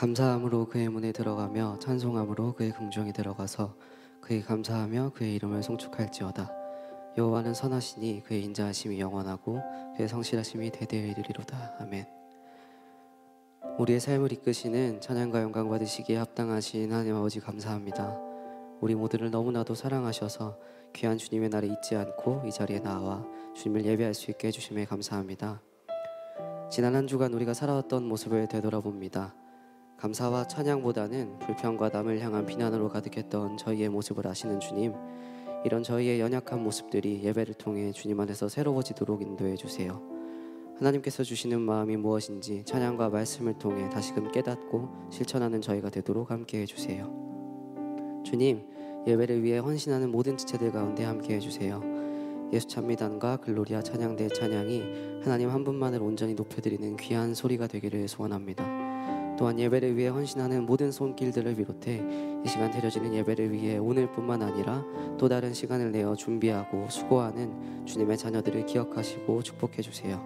감사함으로 그의 문에 들어가며 찬송함으로 그의 궁정에 들어가서 그의 감사하며 그의 이름을 송축할지어다. 여호와는 선하시니 그의 인자하심이 영원하고 그의 성실하심이 대대에 이르리로다. 아멘. 우리의 삶을 이끄시는 찬양과 영광 받으시기에 합당하신 하나님 아버지 감사합니다. 우리 모두를 너무나도 사랑하셔서 귀한 주님의 날을 잊지 않고 이 자리에 나와 주님을 예배할 수 있게 해주심에 감사합니다. 지난 한 주간 우리가 살아왔던 모습을 되돌아봅니다. 감사와 찬양보다는 불평과 남을 향한 비난으로 가득했던 저희의 모습을 아시는 주님, 이런 저희의 연약한 모습들이 예배를 통해 주님 안에서 새로워지도록 인도해 주세요. 하나님께서 주시는 마음이 무엇인지 찬양과 말씀을 통해 다시금 깨닫고 실천하는 저희가 되도록 함께 해주세요. 주님, 예배를 위해 헌신하는 모든 지체들 가운데 함께 해주세요. 예수 찬미단과 글로리아 찬양대 찬양이 하나님 한 분만을 온전히 높여드리는 귀한 소리가 되기를 소원합니다. 또한 예배를 위해 헌신하는 모든 손길들을 비롯해 이 시간 드려지는 예배를 위해 오늘뿐만 아니라 또 다른 시간을 내어 준비하고 수고하는 주님의 자녀들을 기억하시고 축복해 주세요.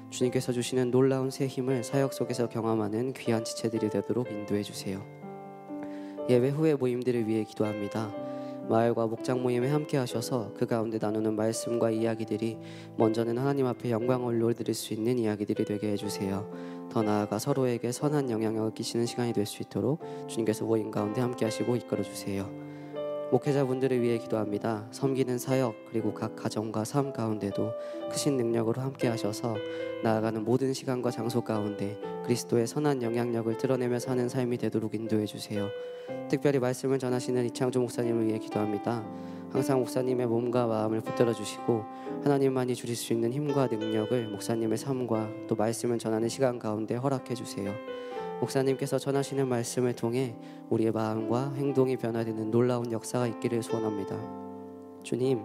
주님께서 주시는 놀라운 새 힘을 사역 속에서 경험하는 귀한 지체들이 되도록 인도해 주세요. 예배 후의 모임들을 위해 기도합니다. 마을과 목장 모임에 함께 하셔서 그 가운데 나누는 말씀과 이야기들이 먼저는 하나님 앞에 영광을 올려드릴 수 있는 이야기들이 되게 해주세요. 더 나아가 서로에게 선한 영향력을 끼치는 시간이 될 수 있도록 주님께서 모임 가운데 함께 하시고 이끌어주세요. 목회자분들을 위해 기도합니다. 섬기는 사역 그리고 각 가정과 삶 가운데도 크신 능력으로 함께 하셔서 나아가는 모든 시간과 장소 가운데 그리스도의 선한 영향력을 드러내며 사는 삶이 되도록 인도해 주세요. 특별히 말씀을 전하시는 이창조 목사님을 위해 기도합니다. 항상 목사님의 몸과 마음을 붙들어 주시고 하나님만이 주실 수 있는 힘과 능력을 목사님의 삶과 또 말씀을 전하는 시간 가운데 허락해 주세요. 목사님께서 전하시는 말씀을 통해 우리의 마음과 행동이 변화되는 놀라운 역사가 있기를 소원합니다. 주님,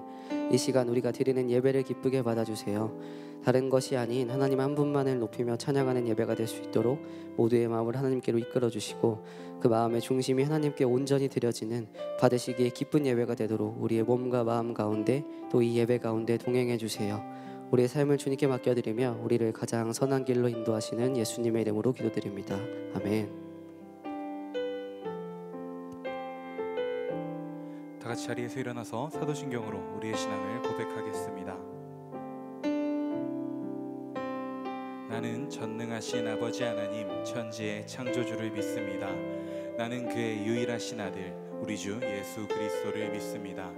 이 시간 우리가 드리는 예배를 기쁘게 받아주세요. 다른 것이 아닌 하나님 한 분만을 높이며 찬양하는 예배가 될 수 있도록 모두의 마음을 하나님께로 이끌어주시고 그 마음의 중심이 하나님께 온전히 드려지는 받으시기에 기쁜 예배가 되도록 우리의 몸과 마음 가운데 또 이 예배 가운데 동행해 주세요. 우리의 삶을 주님께 맡겨드리며 우리를 가장 선한 길로 인도하시는 예수님의 이름으로 기도드립니다. 아멘. 다 같이 자리에서 일어나서 사도신경으로 우리의 신앙을 고백하겠습니다. 나는 전능하신 아버지 하나님 천지의 창조주를 믿습니다. 나는 그의 유일하신 아들 우리 주 예수 그리스도를 믿습니다.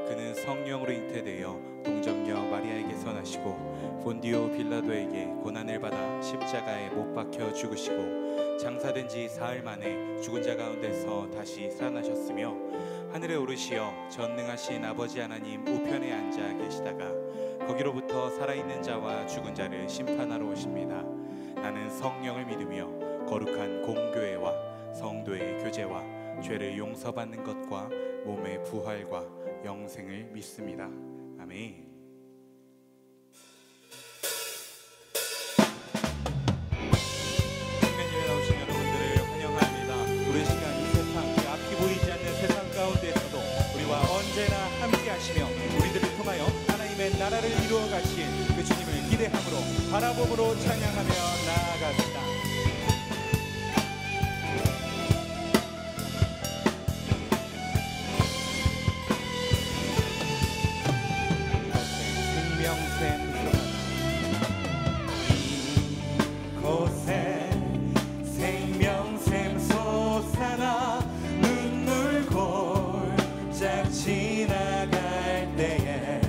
그는 성령으로 잉태되어 동정녀 마리아에게서 나시고 본디오 빌라도에게 고난을 받아 십자가에 못 박혀 죽으시고 장사된 지 사흘 만에 죽은 자 가운데서 다시 살아나셨으며 하늘에 오르시어 전능하신 아버지 하나님 우편에 앉아 계시다가 거기로부터 살아있는 자와 죽은 자를 심판하러 오십니다. 나는 성령을 믿으며 거룩한 공교회와 성도의 교제와 죄를 용서받는 것과 몸의 부활과 영생을 믿습니다. 아멘. 청년집에 나오신 여러분들을 환영합니다. 우리 시간 이 세상 앞이 보이지 않는 세상 가운데서도 우리와 언제나 함께 하시며 우리들을 통하여 하나님의 나라를 이루어 가신 그 주님을 기대함으로 바라봄으로 찬양하며 나아갑시다. 지나갈 때에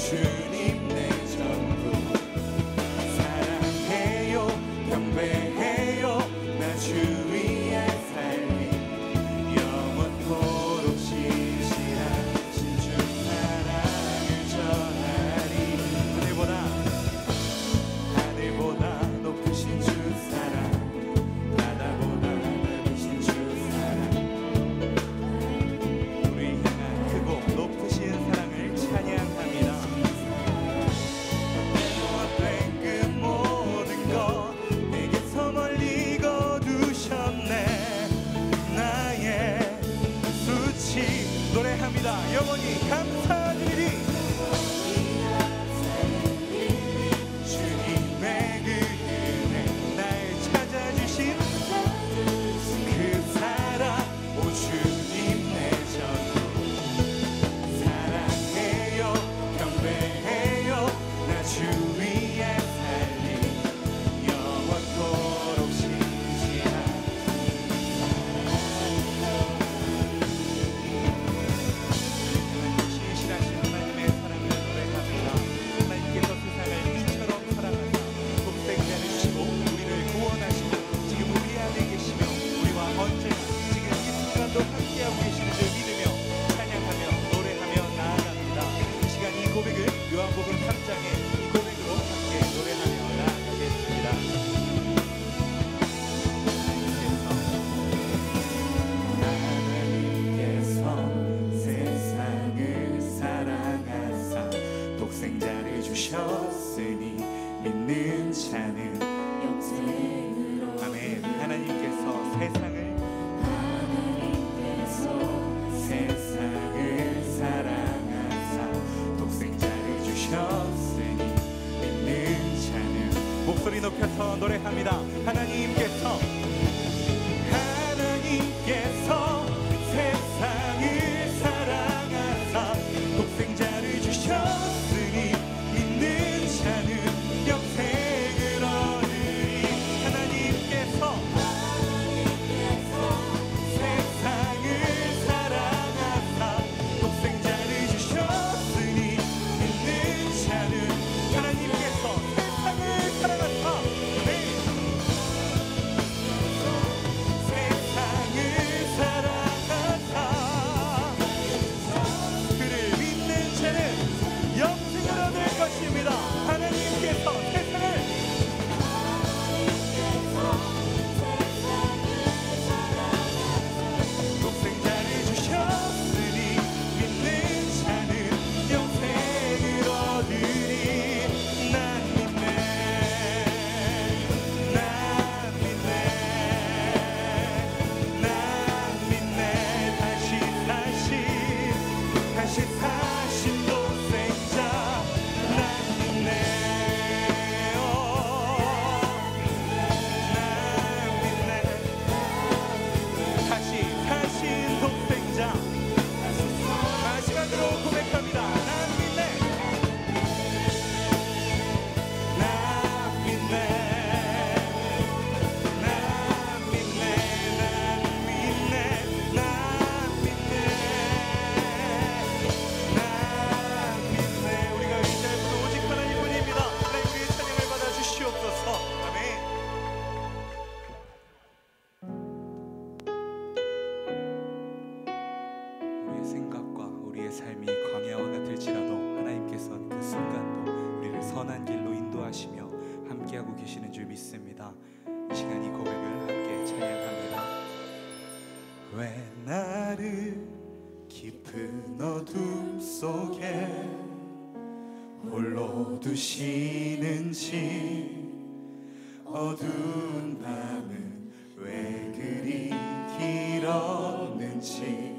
주님 내 전부 사랑해요 경배해요 나 주 위에 살리 영원토록 신실하신 주 사랑을 전하리 하늘보다 높으신 주 사랑 바다보다 넓으신 주 사랑 우리 향한 크고 높으신 사랑을 찬양합니다. 내 눈앞에 그 모든 것 내게서 멀리 거두셨네 나의 수치 노래합니다. 영원히 감사드리리 주님의 그 은혜 날 찾아주신 그 사랑 오 주님 내 전부 사랑해요 경배해요 나 주 위에 살리 영원토록 신실하신 하나님의 사랑을 노래합니다. 하나님께서 세상을 이처럼 사랑하사 독생자를 주시고 우리를 구원하시고 지금 우리 안에 계시며 우리와 언제나 지금 이 순간도 함께하고 계시는 줄 믿으며 찬양하며 노래하며 나아갑니다. 이 시간 이 고백을 요한복음 3장의 이 고백으로 함께 노래하며 나아가겠습니다. 하나님께서 세상을 사랑하사 독생자를 주셨으니 믿는 자는 영생으로 아멘. 하나님께서 세상을 사랑하사 독생자를 주셨으니 믿는 자는 목소리 높여서 노래합니다. 하나님께서 세상을 사랑하사 독생자를 주셨으니 믿는 자는 영생을 얻으리. 하나님께서 세상을 사랑하사 독생자를 주셨으니 믿는 자는 하나님께서 세상을 사랑하사 세상을 사랑하사 그를 믿는 자는 영생을 얻을 것입니다. 하나님께서 세상을 독생자를 주셨으니 믿는 자는 영생을 얻으리. 난 믿네 난 믿네 난 믿네 다시 사신 독생자 난 믿네 난 믿네 다시 사신 독생자 마지막으로 고백합니다. 난 믿네 난 믿네 난 믿네 난 믿네 난 믿네 난 믿네 우리가 의지할 분은 오직 하나님뿐입니다. 하나님 우리의 찬양을 받아 주시옵소서. 아멘. 우리의 생각과 우리의 삶이 광야와 같을지라도 하나님께서는 그 순간도 우리를 선한 길로 인도하시며 함께하고 계시는 줄 믿습니다. 이 시간 이 고백을 함께 찬양합니다. 왜 나를 깊은 어둠 속에 홀로 두시는지 어두운 밤은 왜 그리 길었는지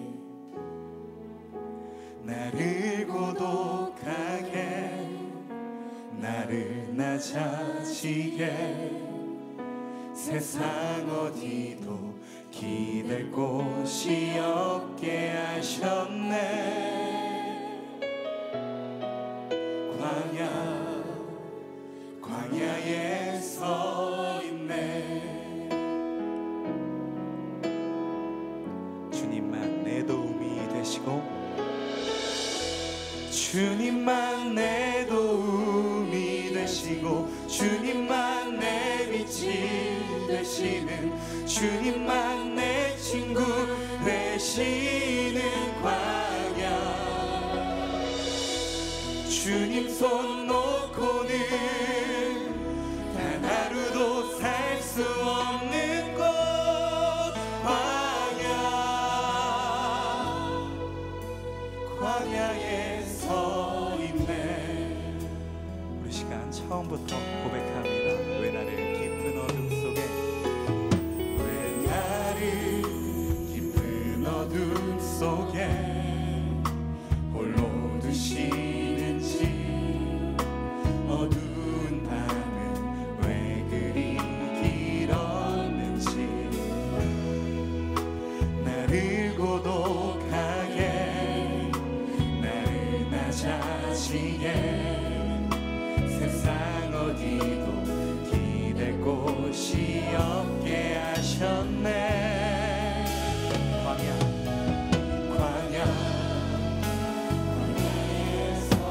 나를 고독하게 나를 낮아지게 세상 어디도 기댈 곳이 없게 하셨네. 광야에 서 있네. 주님만 내 도움이 되시고 주님 주님만 내 도움이 되시고 주님만 내 빛이 되시는 주님만 내 친구 되시는 광야 주님 손 놓고는 단 하루도 살 수 없는 곳 광야에 서 있네. 우리 시간 처음부터 고백합니다. 왜 나를 깊은 어둠 속에 왜 나를 깊은 어둠 속에 홀로 두시는지 어두운 밤은 왜 그리 길었는지 나를 고독하게 나를 나 자신에 세상 어디도 기댈 곳이 없게 하셨네.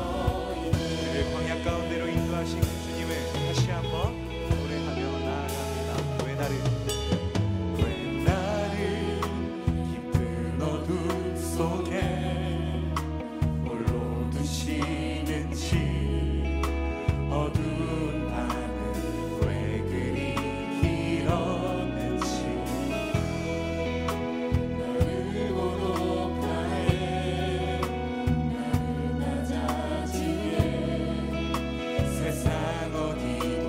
우리를 광야 가운데로 인도하신 주님을 다시 한번 노래하며 나아갑니다. 왜 나를 깊은 어둠 속에 홀로 두시는지 어두운 밤은 왜 그리 길었는지 나를 고독하게 나를 나 자신에 세상 어디도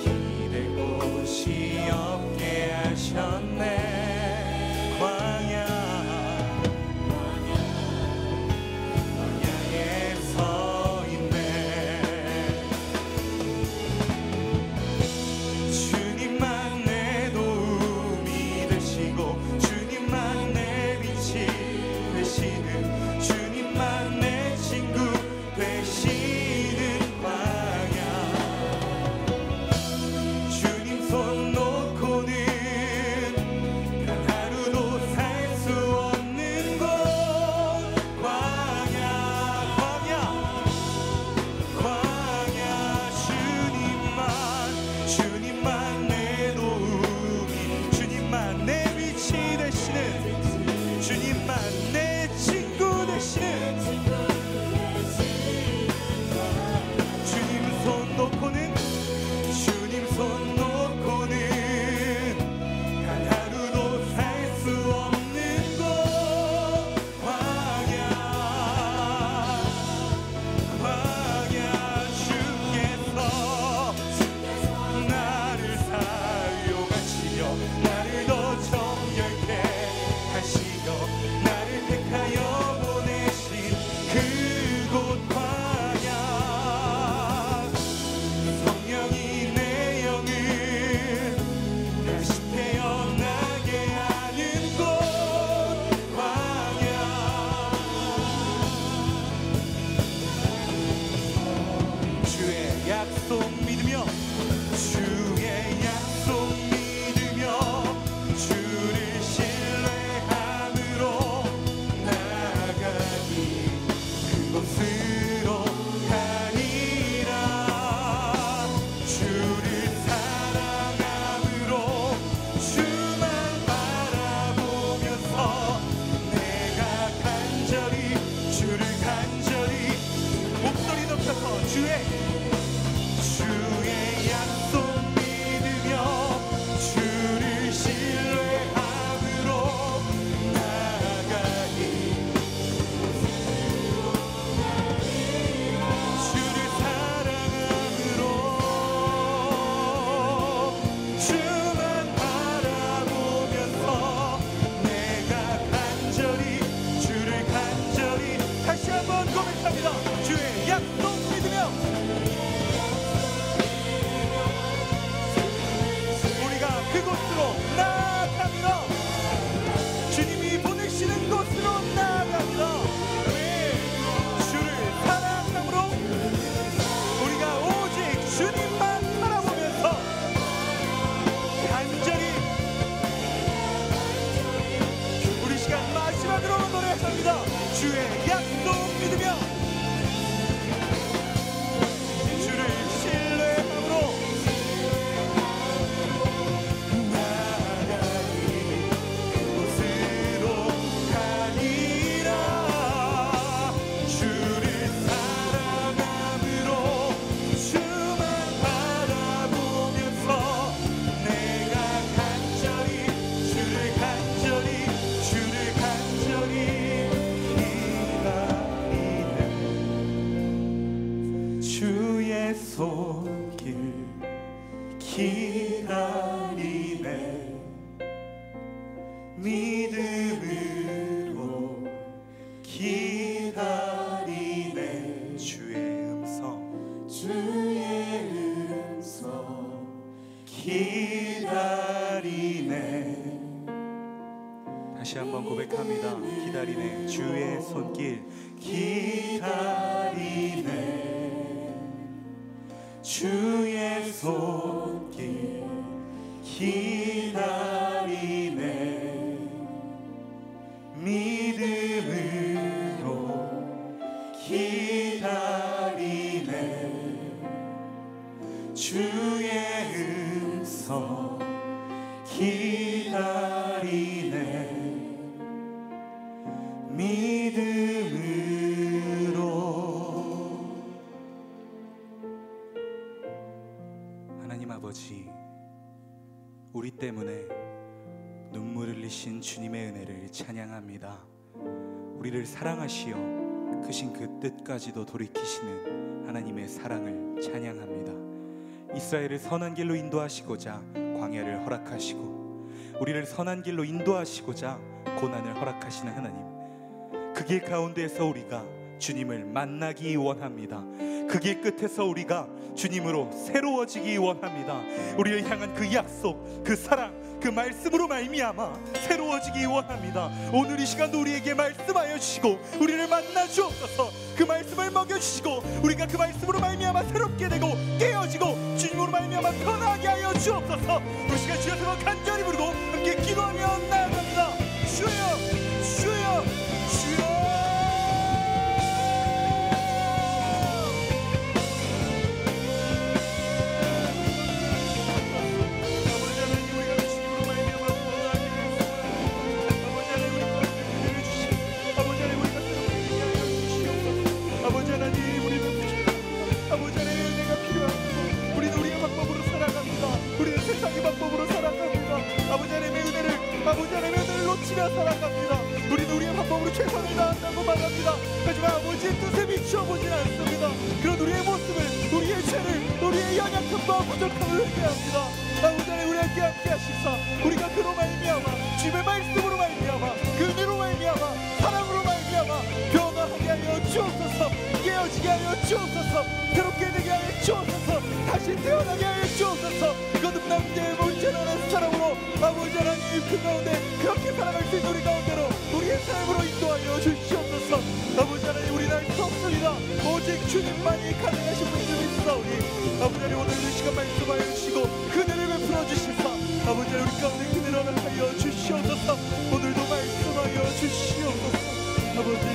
기댈 곳이 없게 하셨네. 광야에 서 있네. 주님만 내 도움이 되시고 주님만 내 빛이 되시는 주님만 내 친구 되시는 광야 주님 손 놓고는 단 하루도 살 수 없는 곳 광야 주님만 내 도움이 주님만 내 빛이 되시는 주님만 내 친구 되시는 주님 손 놓고는 단 하루도 살 수 없는 곳 광야 주께서 나를 사용하시며 나를 더 정결케 하시며 나를 택하여 보내신 그곳 광야 성령이 내 영을 다시 태어나게 하는 곳 광야 주의 약속 믿으며 주를 신뢰함으로 나아가니 그곳으로 가니라. 주를 사랑함으로 주만 바라보면서 내가 주를 간절히 목소리 높여서 주의 약속 믿으며 주를 신뢰함으로 나아가니 주를 사랑함으로 주만 바라보면서 내가 주를 간절히 다시 한번 고백합니다. 주의 약속 믿으며 우리가 그곳으로 나아갑니다. 주님이 보내시는 곳으로 나아갑니다. 주를 사랑함으로 우리가 오직 주님만 바라보면서 간절히 우리 시간 마지막으로 노래합니다. 주의 약속 믿으며 주의 손길 기다리네 믿음으로 기다리네 주의 음성 기다리네. 다시 한번 고백합니다. 기다리네 주의 손길 기다리네 주의 손길 기다리네 믿음으로 기다리네 주의 음성 기다리네 믿음으로. 하나님 아버지, 우리 때문에 눈물을 흘리신 주님의 은혜를 찬양합니다. 우리를 사랑하시어 크신 그 뜻까지도 돌이키시는 하나님의 사랑을 찬양합니다. 이스라엘을 선한 길로 인도하시고자 광야를 허락하시고 우리를 선한 길로 인도하시고자 고난을 허락하시는 하나님, 그 길 가운데에서 우리가 주님을 만나기 원합니다. 그 길 끝에서 우리가 주님으로 새로워지기 원합니다. 우리를 향한 그 약속, 그 사랑, 그 말씀으로 말미암아 새로워지기 원합니다. 오늘 이 시간도 우리에게 말씀하여 주시고 우리를 만나 주옵소서. 그 말씀을 먹여 주시고 우리가 그 말씀으로 말미암아 새롭게 되고 깨어지고 주님으로 말미암아 변하게 하여 주옵소서. 우리 시간 주여서 간절히 부르고 함께 기도하며 나아갑니다. 주여 주여 주여. 살아갑니다. 우리는 우리의 방법으로 최선을 다한다고 말합니다. 하지만 아버지의 뜻에 미쳐보진 않습니다. 그런 우리의 모습을, 우리의 죄를, 우리의 연약함과 부족함을 회개합니다. 아버지 하나님, 우리 함께 하시사 우리가 그로 말미암아 주님의 말씀으로 말미암아 그 은혜로 말미암아 사랑으로 말미암아 변화하게 하여 주옵소서. 깨어지게 하여 주옵소서. 새롭게 되게 하여 주옵소서. 다시 태어나게 하여 주옵소서. 거듭난 자의 온전한 사랑으로 아버지 하나님 그 가운데 그렇게 살아갈 수 있는 우리 가운데로 우리의 삶으로 인도하여 주시옵소서. 아버지 하나님, 우리는 할 수 없습니다. 오직 주님만이 가능하신 분을 믿사오니 아버지 하나님, 오늘 이 시간 말씀하여 주시고 그늘을 베풀어 주시사 아버지 하나님, 우리 가운데 그늘을 허락하여 주시옵소서. 오늘도 말씀하여 주시옵소서. 아버지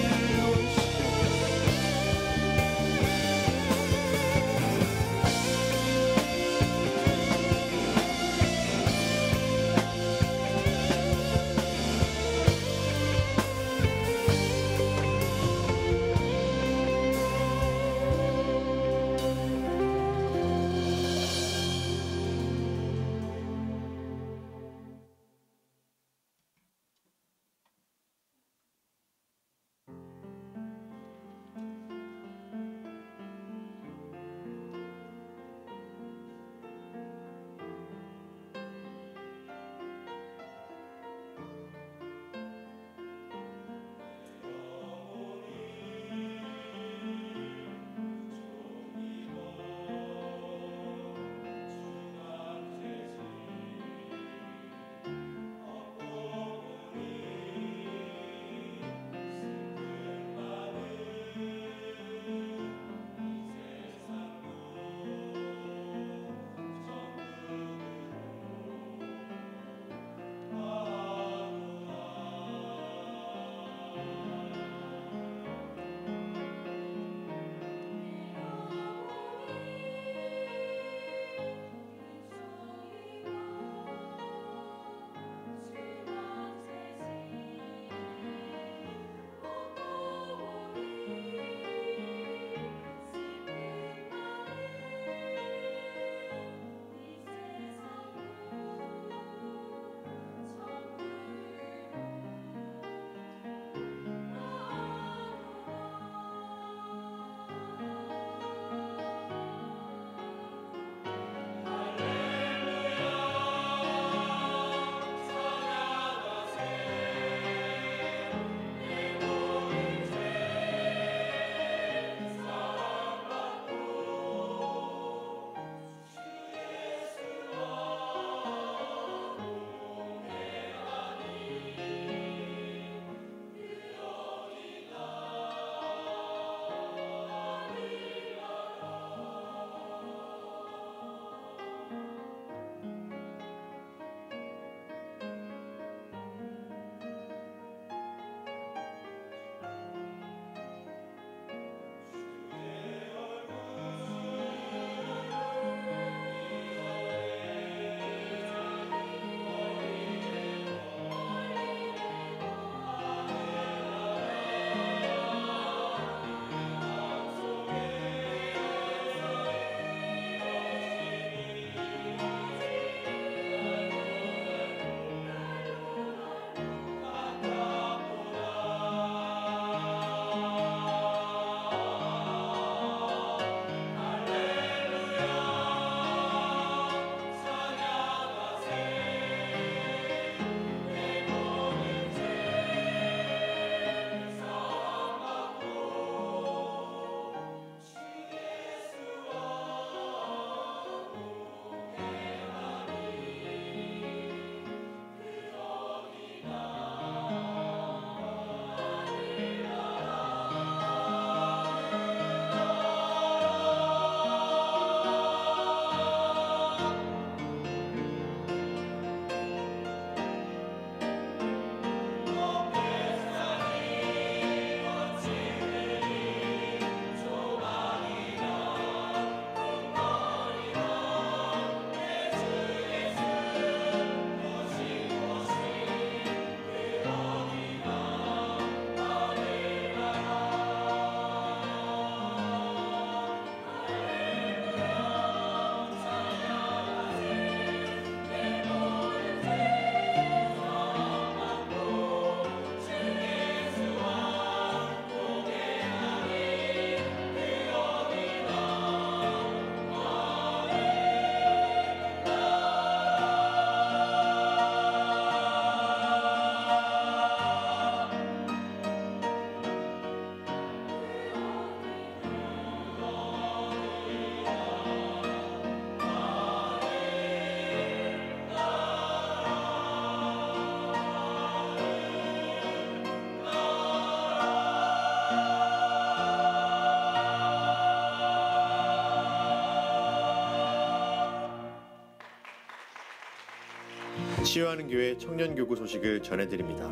치유하는 교회 청년교구 소식을 전해드립니다.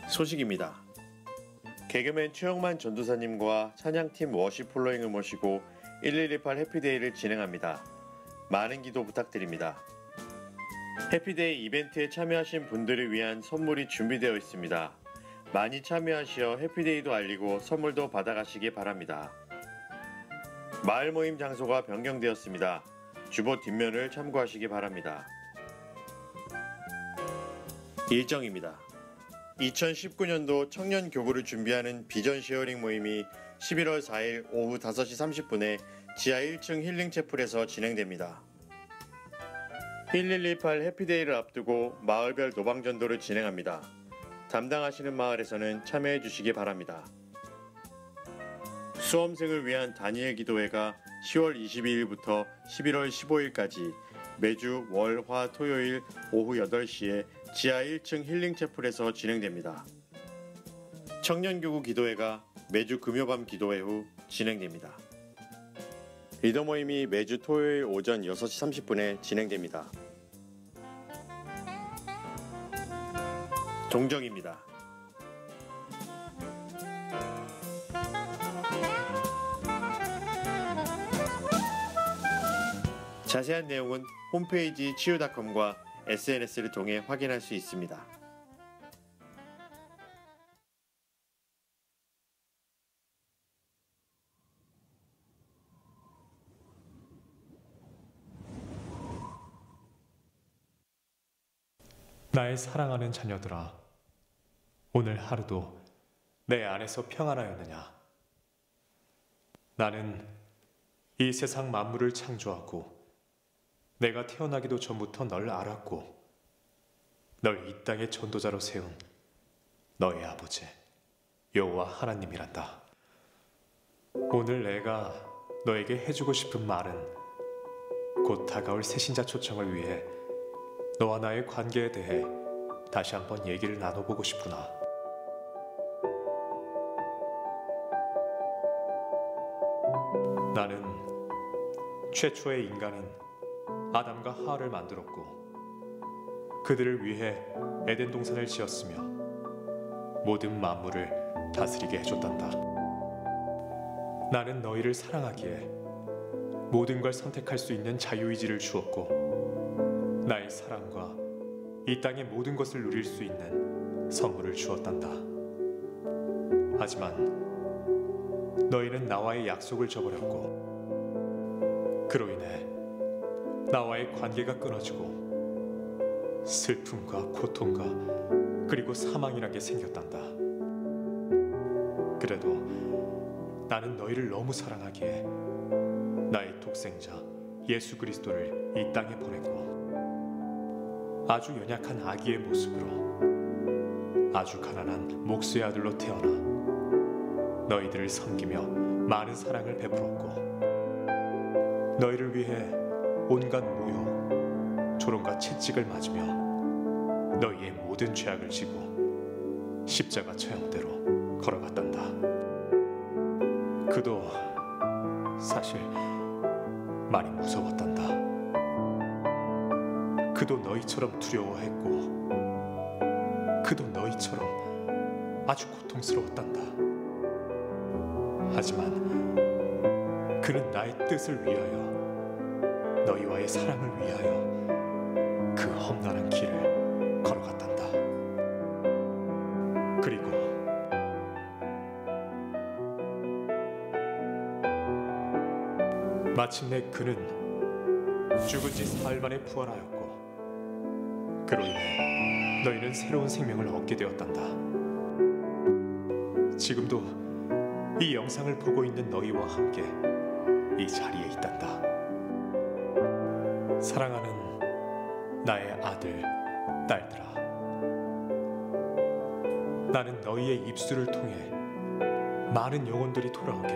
소식입니다. 개그맨 최영만 전도사님과 찬양팀 워십 폴로잉을 모시고 1118 해피데이를 진행합니다. 많은 기도 부탁드립니다. 해피데이 이벤트에 참여하신 분들을 위한 선물이 준비되어 있습니다. 많이 참여하시어 해피데이도 알리고 선물도 받아가시기 바랍니다. 마을 모임 장소가 변경되었습니다. 주보 뒷면을 참고하시기 바랍니다. 일정입니다. 2019년도 청년 교구를 준비하는 비전 쉐어링 모임이 11월 4일 오후 5시 30분에 지하 1층 힐링 채플에서 진행됩니다. 1118 해피데이를 앞두고 마을별 노방전도를 진행합니다. 담당하시는 마을에서는 참여해 주시기 바랍니다. 수험생을 위한 다니엘 기도회가 10월 22일부터 11월 15일까지 매주 월, 화, 토요일 오후 8시에 지하 1층 힐링 채플에서 진행됩니다. 청년교구 기도회가 매주 금요밤 기도회 후 진행됩니다. 리더 모임이 매주 토요일 오전 6시 30분에 진행됩니다. 동정입니다. 자세한 내용은 홈페이지 치유닷컴과 SNS를 통해 확인할 수 있습니다. 나의 사랑하는 자녀들아, 오늘 하루도 내 안에서 평안하였느냐? 나는 이 세상 만물을 창조하고 내가 태어나기도 전부터 널 알았고 널 이 땅의 전도자로 세운 너의 아버지 여호와 하나님이란다. 오늘 내가 너에게 해주고 싶은 말은 곧 다가올 새신자 초청을 위해 너와 나의 관계에 대해 다시 한번 얘기를 나눠보고 싶구나. 나는 최초의 인간인 아담과 하와를 만들었고 그들을 위해 에덴 동산을 지었으며 모든 만물을 다스리게 해줬단다. 나는 너희를 사랑하기에 모든 걸 선택할 수 있는 자유의지를 주었고 나의 사랑과 이 땅의 모든 것을 누릴 수 있는 선물을 주었단다. 하지만 너희는 나와의 약속을 저버렸고 그로 인해 나와의 관계가 끊어지고 슬픔과 고통과 그리고 사망이란 게 생겼단다. 그래도 나는 너희를 너무 사랑하기에 나의 독생자 예수 그리스도를 이 땅에 보냈고 아주 연약한 아기의 모습으로 아주 가난한 목수의 아들로 태어나 너희들을 섬기며 많은 사랑을 베풀었고 너희를 위해 온갖 모욕, 조롱과 채찍을 맞으며 너희의 모든 죄악을 지고 십자가 처형대로 걸어갔단다. 그도 사실 많이 무서웠단다. 그도 너희처럼 두려워했고 그도 너희처럼 아주 고통스러웠단다. 하지만 그는 나의 뜻을 위하여 너희와의 사랑을 위하여 그 험난한 길을 걸어갔단다. 그리고 마침내 그는 죽은 지 사흘 만에 부활하였고 그로 인해 너희는 새로운 생명을 얻게 되었단다. 지금도 이 영상을 보고 있는 너희와 함께 이 자리에 있단다. 사랑하는 나의 아들, 딸들아, 나는 너희의 입술을 통해 많은 영혼들이 돌아오길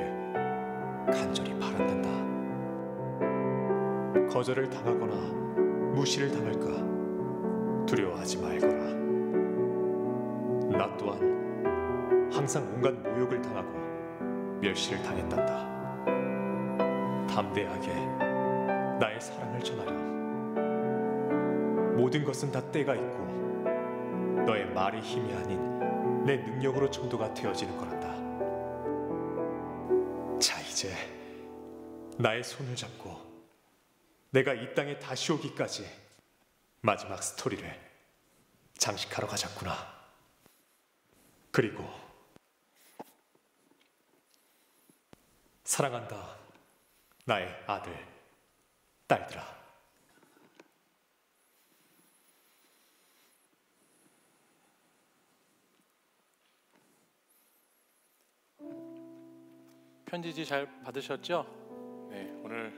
간절히 바란단다. 거절을 당하거나 무시를 당할까 두려워하지 말거라. 나 또한 항상 온갖 모욕을 당하고 멸시를 당했단다. 담대하게 나의 사랑을 전하렴. 모든 것은 다 때가 있고 너의 말이 힘이 아닌 내 능력으로 전도가 되어지는 거란다. 자, 이제 나의 손을 잡고 내가 이 땅에 다시 오기까지 마지막 스토리를 장식하러 가자꾸나. 그리고 사랑한다, 나의 아들, 딸들아. 편지지 잘 받으셨죠? 네, 오늘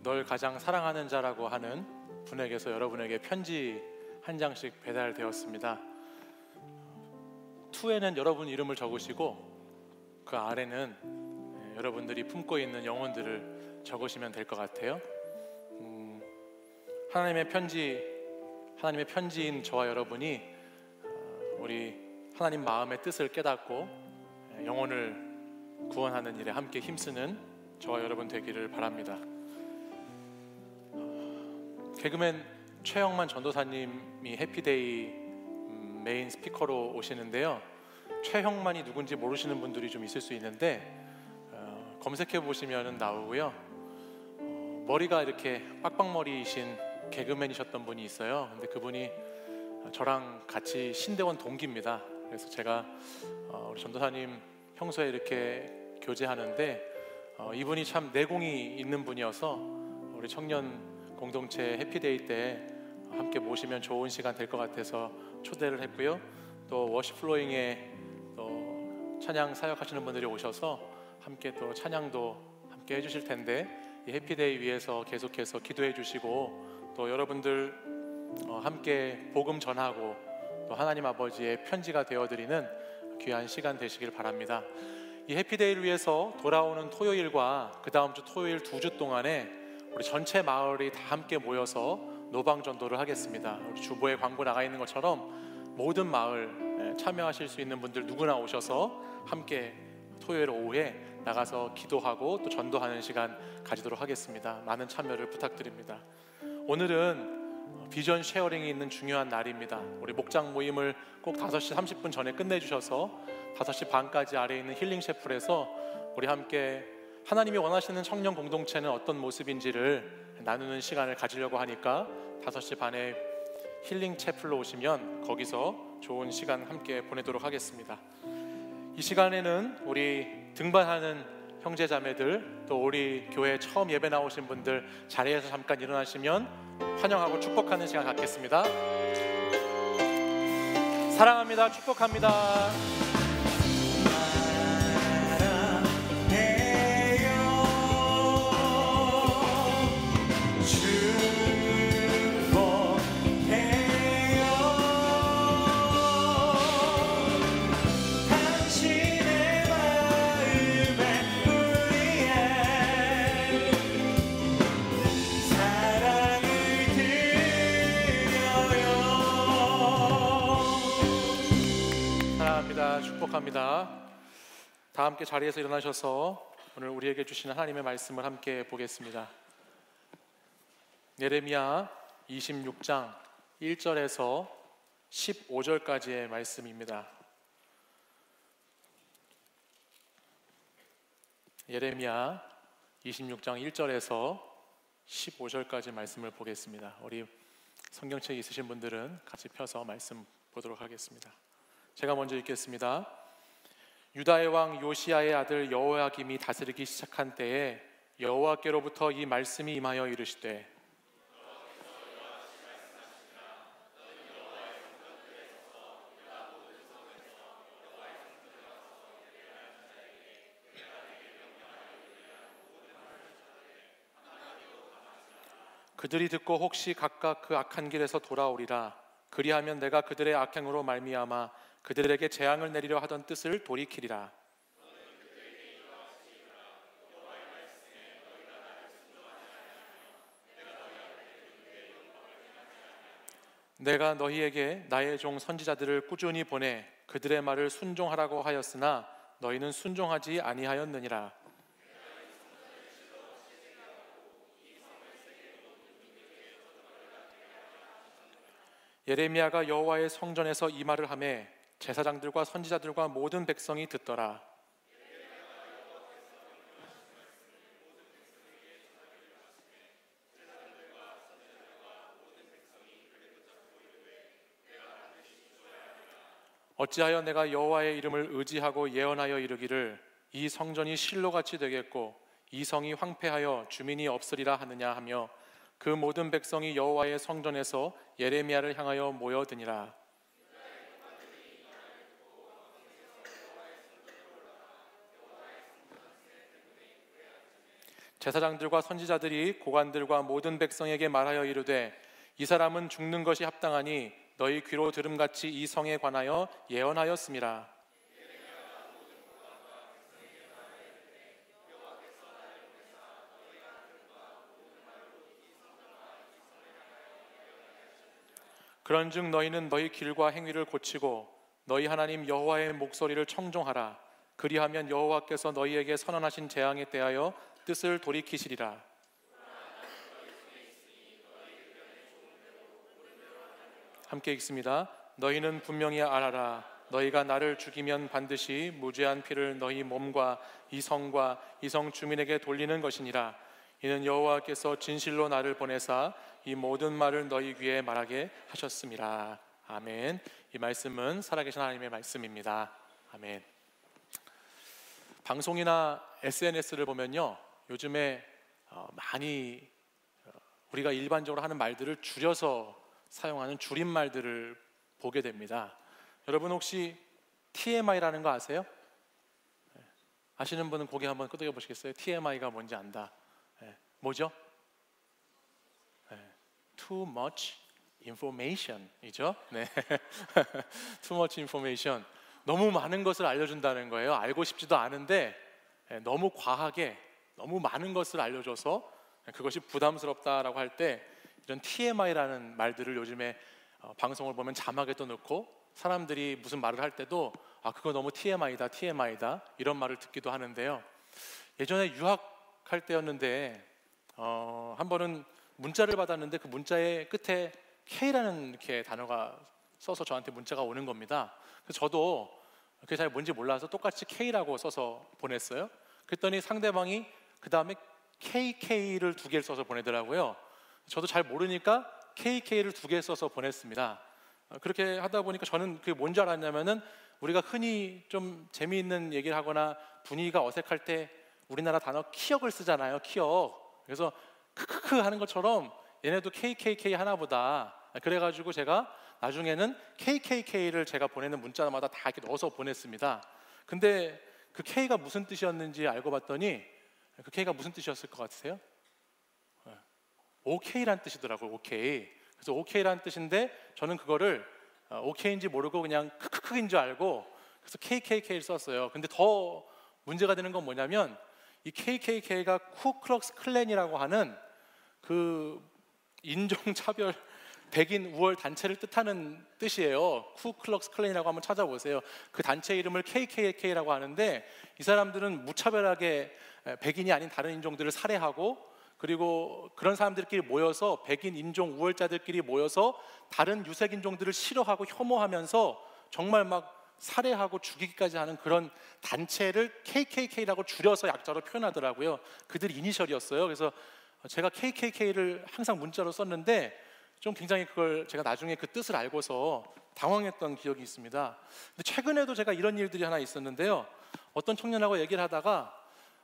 널 가장 사랑하는 자라고 하는 분에게서 여러분에게 편지 한 장씩 배달되었습니다. 투에는 여러분 이름을 적으시고 그 아래는 여러분들이 품고 있는 영혼들을 적으시면 될 것 같아요. 하나님의 편지인 저와 여러분이 우리 하나님 마음의 뜻을 깨닫고 영혼을 구원하는 일에 함께 힘쓰는 저와 여러분 되기를 바랍니다. 개그맨 최영만 전도사님이 해피데이 메인 스피커로 오시는데요. 최형만이 누군지 모르시는 분들이 좀 있을 수 있는데 검색해 보시면 나오고요. 머리가 이렇게 빡빡머리이신 개그맨이셨던 분이 있어요. 근데 그분이 저랑 같이 신대원 동기입니다. 그래서 제가 우리 전도사님 평소에 이렇게 교제하는데 이분이 참 내공이 있는 분이어서 우리 청년 공동체 해피데이 때 함께 모시면 좋은 시간 될 것 같아서 초대를 했고요. 또 워시플로잉에 또 찬양 사역하시는 분들이 오셔서 함께 또 찬양도 함께 해주실 텐데 이 해피데이 위해서 계속해서 기도해 주시고 또 여러분들 함께 복음 전하고 또 하나님 아버지의 편지가 되어드리는 귀한 시간 되시길 바랍니다. 이 해피데이를 위해서 돌아오는 토요일과 그 다음 주 토요일 2주 동안에 우리 전체 마을이 다 함께 모여서 노방전도를 하겠습니다. 우리 주보에 광고 나가 있는 것처럼 모든 마을 참여하실 수 있는 분들 누구나 오셔서 함께 토요일 오후에 나가서 기도하고 또 전도하는 시간 가지도록 하겠습니다. 많은 참여를 부탁드립니다. 오늘은 비전 쉐어링이 있는 중요한 날입니다. 우리 목장 모임을 꼭 5시 30분 전에 끝내주셔서 5시 반까지 아래에 있는 힐링 셰플에서 우리 함께 하나님이 원하시는 청년 공동체는 어떤 모습인지를 나누는 시간을 가지려고 하니까 5시 반에 힐링 채플로 오시면 거기서 좋은 시간 함께 보내도록 하겠습니다. 이 시간에는 우리 등반하는 형제 자매들 또 우리 교회 처음 예배 나오신 분들 자리에서 잠깐 일어나시면 환영하고 축복하는 시간 갖겠습니다. 사랑합니다. 축복합니다. 축복합니다. 다 함께 자리에서 일어나셔서 오늘 우리에게 주시는 하나님의 말씀을 함께 보겠습니다. 예레미야 26장 1절에서 15절까지의 말씀입니다. 예레미야 26장 1절에서 15절까지 말씀을 보겠습니다. 우리 성경책 있으신 분들은 같이 펴서 말씀 보도록 하겠습니다. 제가 먼저 읽겠습니다. 유다의 왕 요시야의 아들 여호야김이 다스리기 시작한 때에 여호와께로부터 이 말씀이 임하여 이르시되 그들이 듣고 혹시 각각 그 악한 길에서 돌아오리라. 그리하면 내가 그들의 악행으로 말미암아 그들에게 재앙을 내리려 하던 뜻을 돌이키리라. 내가 너희에게 나의 종 선지자들을 꾸준히 보내 그들의 말을 순종하라고 하였으나 너희는 순종하지 아니하였느니라. 예레미야가 여호와의 성전에서 이 말을 하매 제사장들과 선지자들과 모든 백성이 듣더라. 어찌하여 내가 여호와의 이름을 의지하고 예언하여 이르기를 이 성전이 실로같이 되겠고 이 성이 황폐하여 주민이 없으리라 하느냐 하며 그 모든 백성이 여호와의 성전에서 예레미야를 향하여 모여드니라. 제사장들과 선지자들이 고관들과 모든 백성에게 말하여 이르되 이 사람은 죽는 것이 합당하니 너희 귀로 들음같이 이 성에 관하여 예언하였음이라. 그런즉 너희는 너희 길과 행위를 고치고 너희 하나님 여호와의 목소리를 청종하라. 그리하면 여호와께서 너희에게 선언하신 재앙에 대하여 뜻을 돌이키시리라. 함께 읽습니다. 너희는 분명히 알아라. 너희가 나를 죽이면 반드시 무죄한 피를 너희 몸과 이 성과 이 성 주민에게 돌리는 것이니라. 이는 여호와께서 진실로 나를 보내사 이 모든 말을 너희 귀에 말하게 하셨음이라. 아멘. 이 말씀은 살아계신 하나님의 말씀입니다. 아멘. 방송이나 SNS를 보면요, 요즘에 많이 우리가 일반적으로 하는 말들을 줄여서 사용하는 줄임말들을 보게 됩니다. 여러분 혹시 TMI라는 거 아세요? 아시는 분은 고개 한번 끄덕여 보시겠어요? TMI가 뭔지 안다. 뭐죠? Too much information 이죠? 네. Too much information. 너무 많은 것을 알려준다는 거예요. 알고 싶지도 않은데 너무 과하게 너무 많은 것을 알려줘서 그것이 부담스럽다라고 할 때 이런 TMI라는 말들을 요즘에 방송을 보면 자막에도 넣고 사람들이 무슨 말을 할 때도 그거 너무 TMI다 이런 말을 듣기도 하는데요. 예전에 유학할 때였는데 한 번은 문자를 받았는데 그 문자의 끝에 K라는 이렇게 단어가 써서 저한테 문자가 오는 겁니다. 그래서 저도 그게 잘 뭔지 몰라서 똑같이 K라고 써서 보냈어요. 그랬더니 상대방이 그 다음에 KK를 2개를 써서 보내더라고요. 저도 잘 모르니까 KK를 2개 써서 보냈습니다. 그렇게 하다 보니까 저는 그게 뭔지 알았냐면은 우리가 흔히 좀 재미있는 얘기를 하거나 분위기가 어색할 때 우리나라 단어 키역을 쓰잖아요. 키역. 그래서 크크크 하는 것처럼 얘네도 KKK 하나보다. 그래가지고 제가 나중에는 KKK를 제가 보내는 문자마다 다 이렇게 넣어서 보냈습니다. 근데 그 K가 무슨 뜻이었는지 알고 봤더니 그 K가 무슨 뜻이었을 것 같으세요? OK란 뜻이더라고요. OK. 그래서 OK란 뜻인데 저는 그거를 OK인지 모르고 그냥 크크크인 줄 알고 그래서 KKK를 썼어요. 근데 더 문제가 되는 건 뭐냐면 이 KKK가 쿠클럭스 클랜이라고 하는 그 인종차별 백인 우월 단체를 뜻하는 뜻이에요. 쿠클럭스 클랜이라고 한번 찾아보세요. 그 단체 이름을 KKK라고 하는데 이 사람들은 무차별하게 백인이 아닌 다른 인종들을 살해하고 그리고 그런 사람들끼리 모여서 백인 인종 우월자들끼리 모여서 다른 유색 인종들을 싫어하고 혐오하면서 정말 막 살해하고 죽이기까지 하는 그런 단체를 KKK라고 줄여서 약자로 표현하더라고요. 그들이 이니셜이었어요. 그래서 제가 KKK를 항상 문자로 썼는데 좀 굉장히 그걸 제가 나중에 그 뜻을 알고서 당황했던 기억이 있습니다. 근데 최근에도 제가 이런 일들이 하나 있었는데요. 어떤 청년하고 얘기를 하다가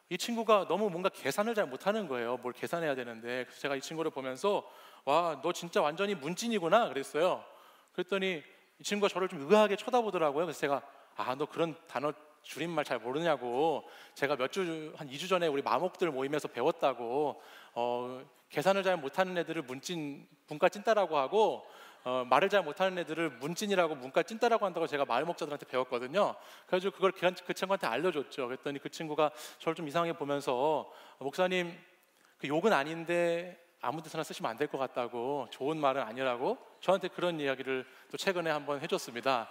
이 친구가 너무 뭔가 계산을 잘 못하는 거예요. 뭘 계산해야 되는데. 그래서 제가 이 친구를 보면서 와, 너 진짜 완전히 문찐이구나 그랬어요. 그랬더니 이 친구가 저를 좀 의아하게 쳐다보더라고요. 그래서 제가 너 그런 단어 줄임말 잘 모르냐고, 제가 한 2주 전에 우리 마목들 모임에서 배웠다고, 계산을 잘 못하는 애들을 문과 찐따라고 하고 말을 잘 못하는 애들을 문찐이라고 문과 찐따라고 한다고 제가 마을 목자들한테 배웠거든요. 그래가지고 그걸 그 친구한테 알려줬죠. 그랬더니 그 친구가 저를 좀 이상하게 보면서 목사님 그 욕은 아닌데 아무 데서나 쓰시면 안 될 것 같다고, 좋은 말은 아니라고 저한테 그런 이야기를 또 최근에 한번 해줬습니다.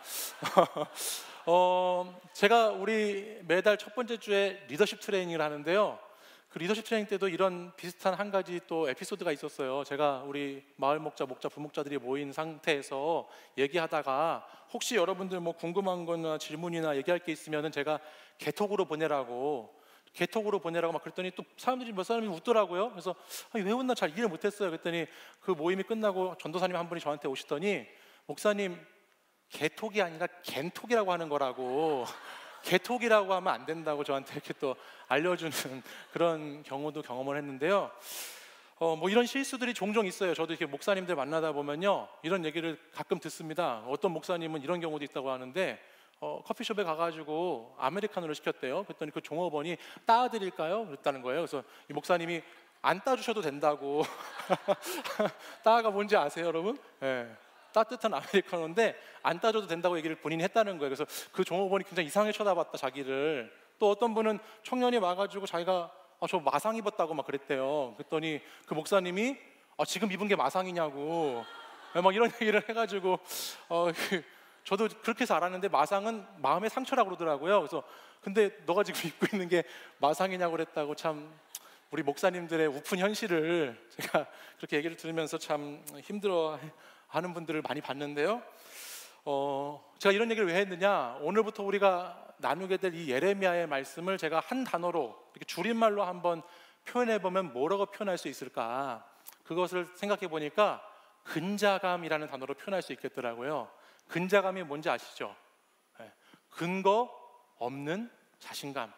제가 우리 매달 첫 번째 주에 리더십 트레이닝을 하는데요. 그 리더십 트레이닝 때도 이런 비슷한 한 가지 또 에피소드가 있었어요. 제가 우리 마을 목자, 부목자들이 모인 상태에서 얘기하다가 혹시 여러분들 뭐 궁금한 거나 질문이나 얘기할 게 있으면은 제가 개톡으로 보내라고 막 그랬더니 또 사람들이 몇 사람이 웃더라고요. 그래서 왜 웃나 잘 이해를 못했어요. 그랬더니 그 모임이 끝나고 전도사님 한 분이 저한테 오시더니 목사님 개톡이 아니라 겐톡이라고 하는 거라고 개톡이라고 하면 안 된다고 저한테 이렇게 또 알려주는 그런 경우도 경험을 했는데요. 뭐 이런 실수들이 종종 있어요. 저도 이렇게 목사님들 만나다 보면요, 이런 얘기를 가끔 듣습니다. 어떤 목사님은 이런 경우도 있다고 하는데 커피숍에 가가지고 아메리카노를 시켰대요. 그랬더니 그 종업원이 따드릴까요? 그랬다는 거예요. 그래서 이 목사님이 안 따주셔도 된다고. 따가 뭔지 아세요, 여러분? 네. 따뜻한 아메리카노인데 안 따줘도 된다고 얘기를 본인이 했다는 거예요. 그래서 그 종업원이 굉장히 이상하게 쳐다봤다, 자기를. 또 어떤 분은 청년이 와가지고 자기가 저 마상 입었다고 막 그랬대요. 그랬더니 그 목사님이 지금 입은 게 마상이냐고 막 이런 얘기를 해가지고 저도 그렇게 해서 알았는데 마상은 마음의 상처라고 그러더라고요. 그래서 근데 너가 지금 입고 있는 게 마상이냐고 그랬다고. 참 우리 목사님들의 우픈 현실을 제가 그렇게 얘기를 들으면서 참 힘들어 하는 분들을 많이 봤는데요. 제가 이런 얘기를 왜 했느냐, 오늘부터 우리가 나누게 될 이 예레미야의 말씀을 제가 한 단어로 이렇게 줄임말로 한번 표현해 보면 뭐라고 표현할 수 있을까, 그것을 생각해 보니까 근자감이라는 단어로 표현할 수 있겠더라고요. 근자감이 뭔지 아시죠? 근거 없는 자신감.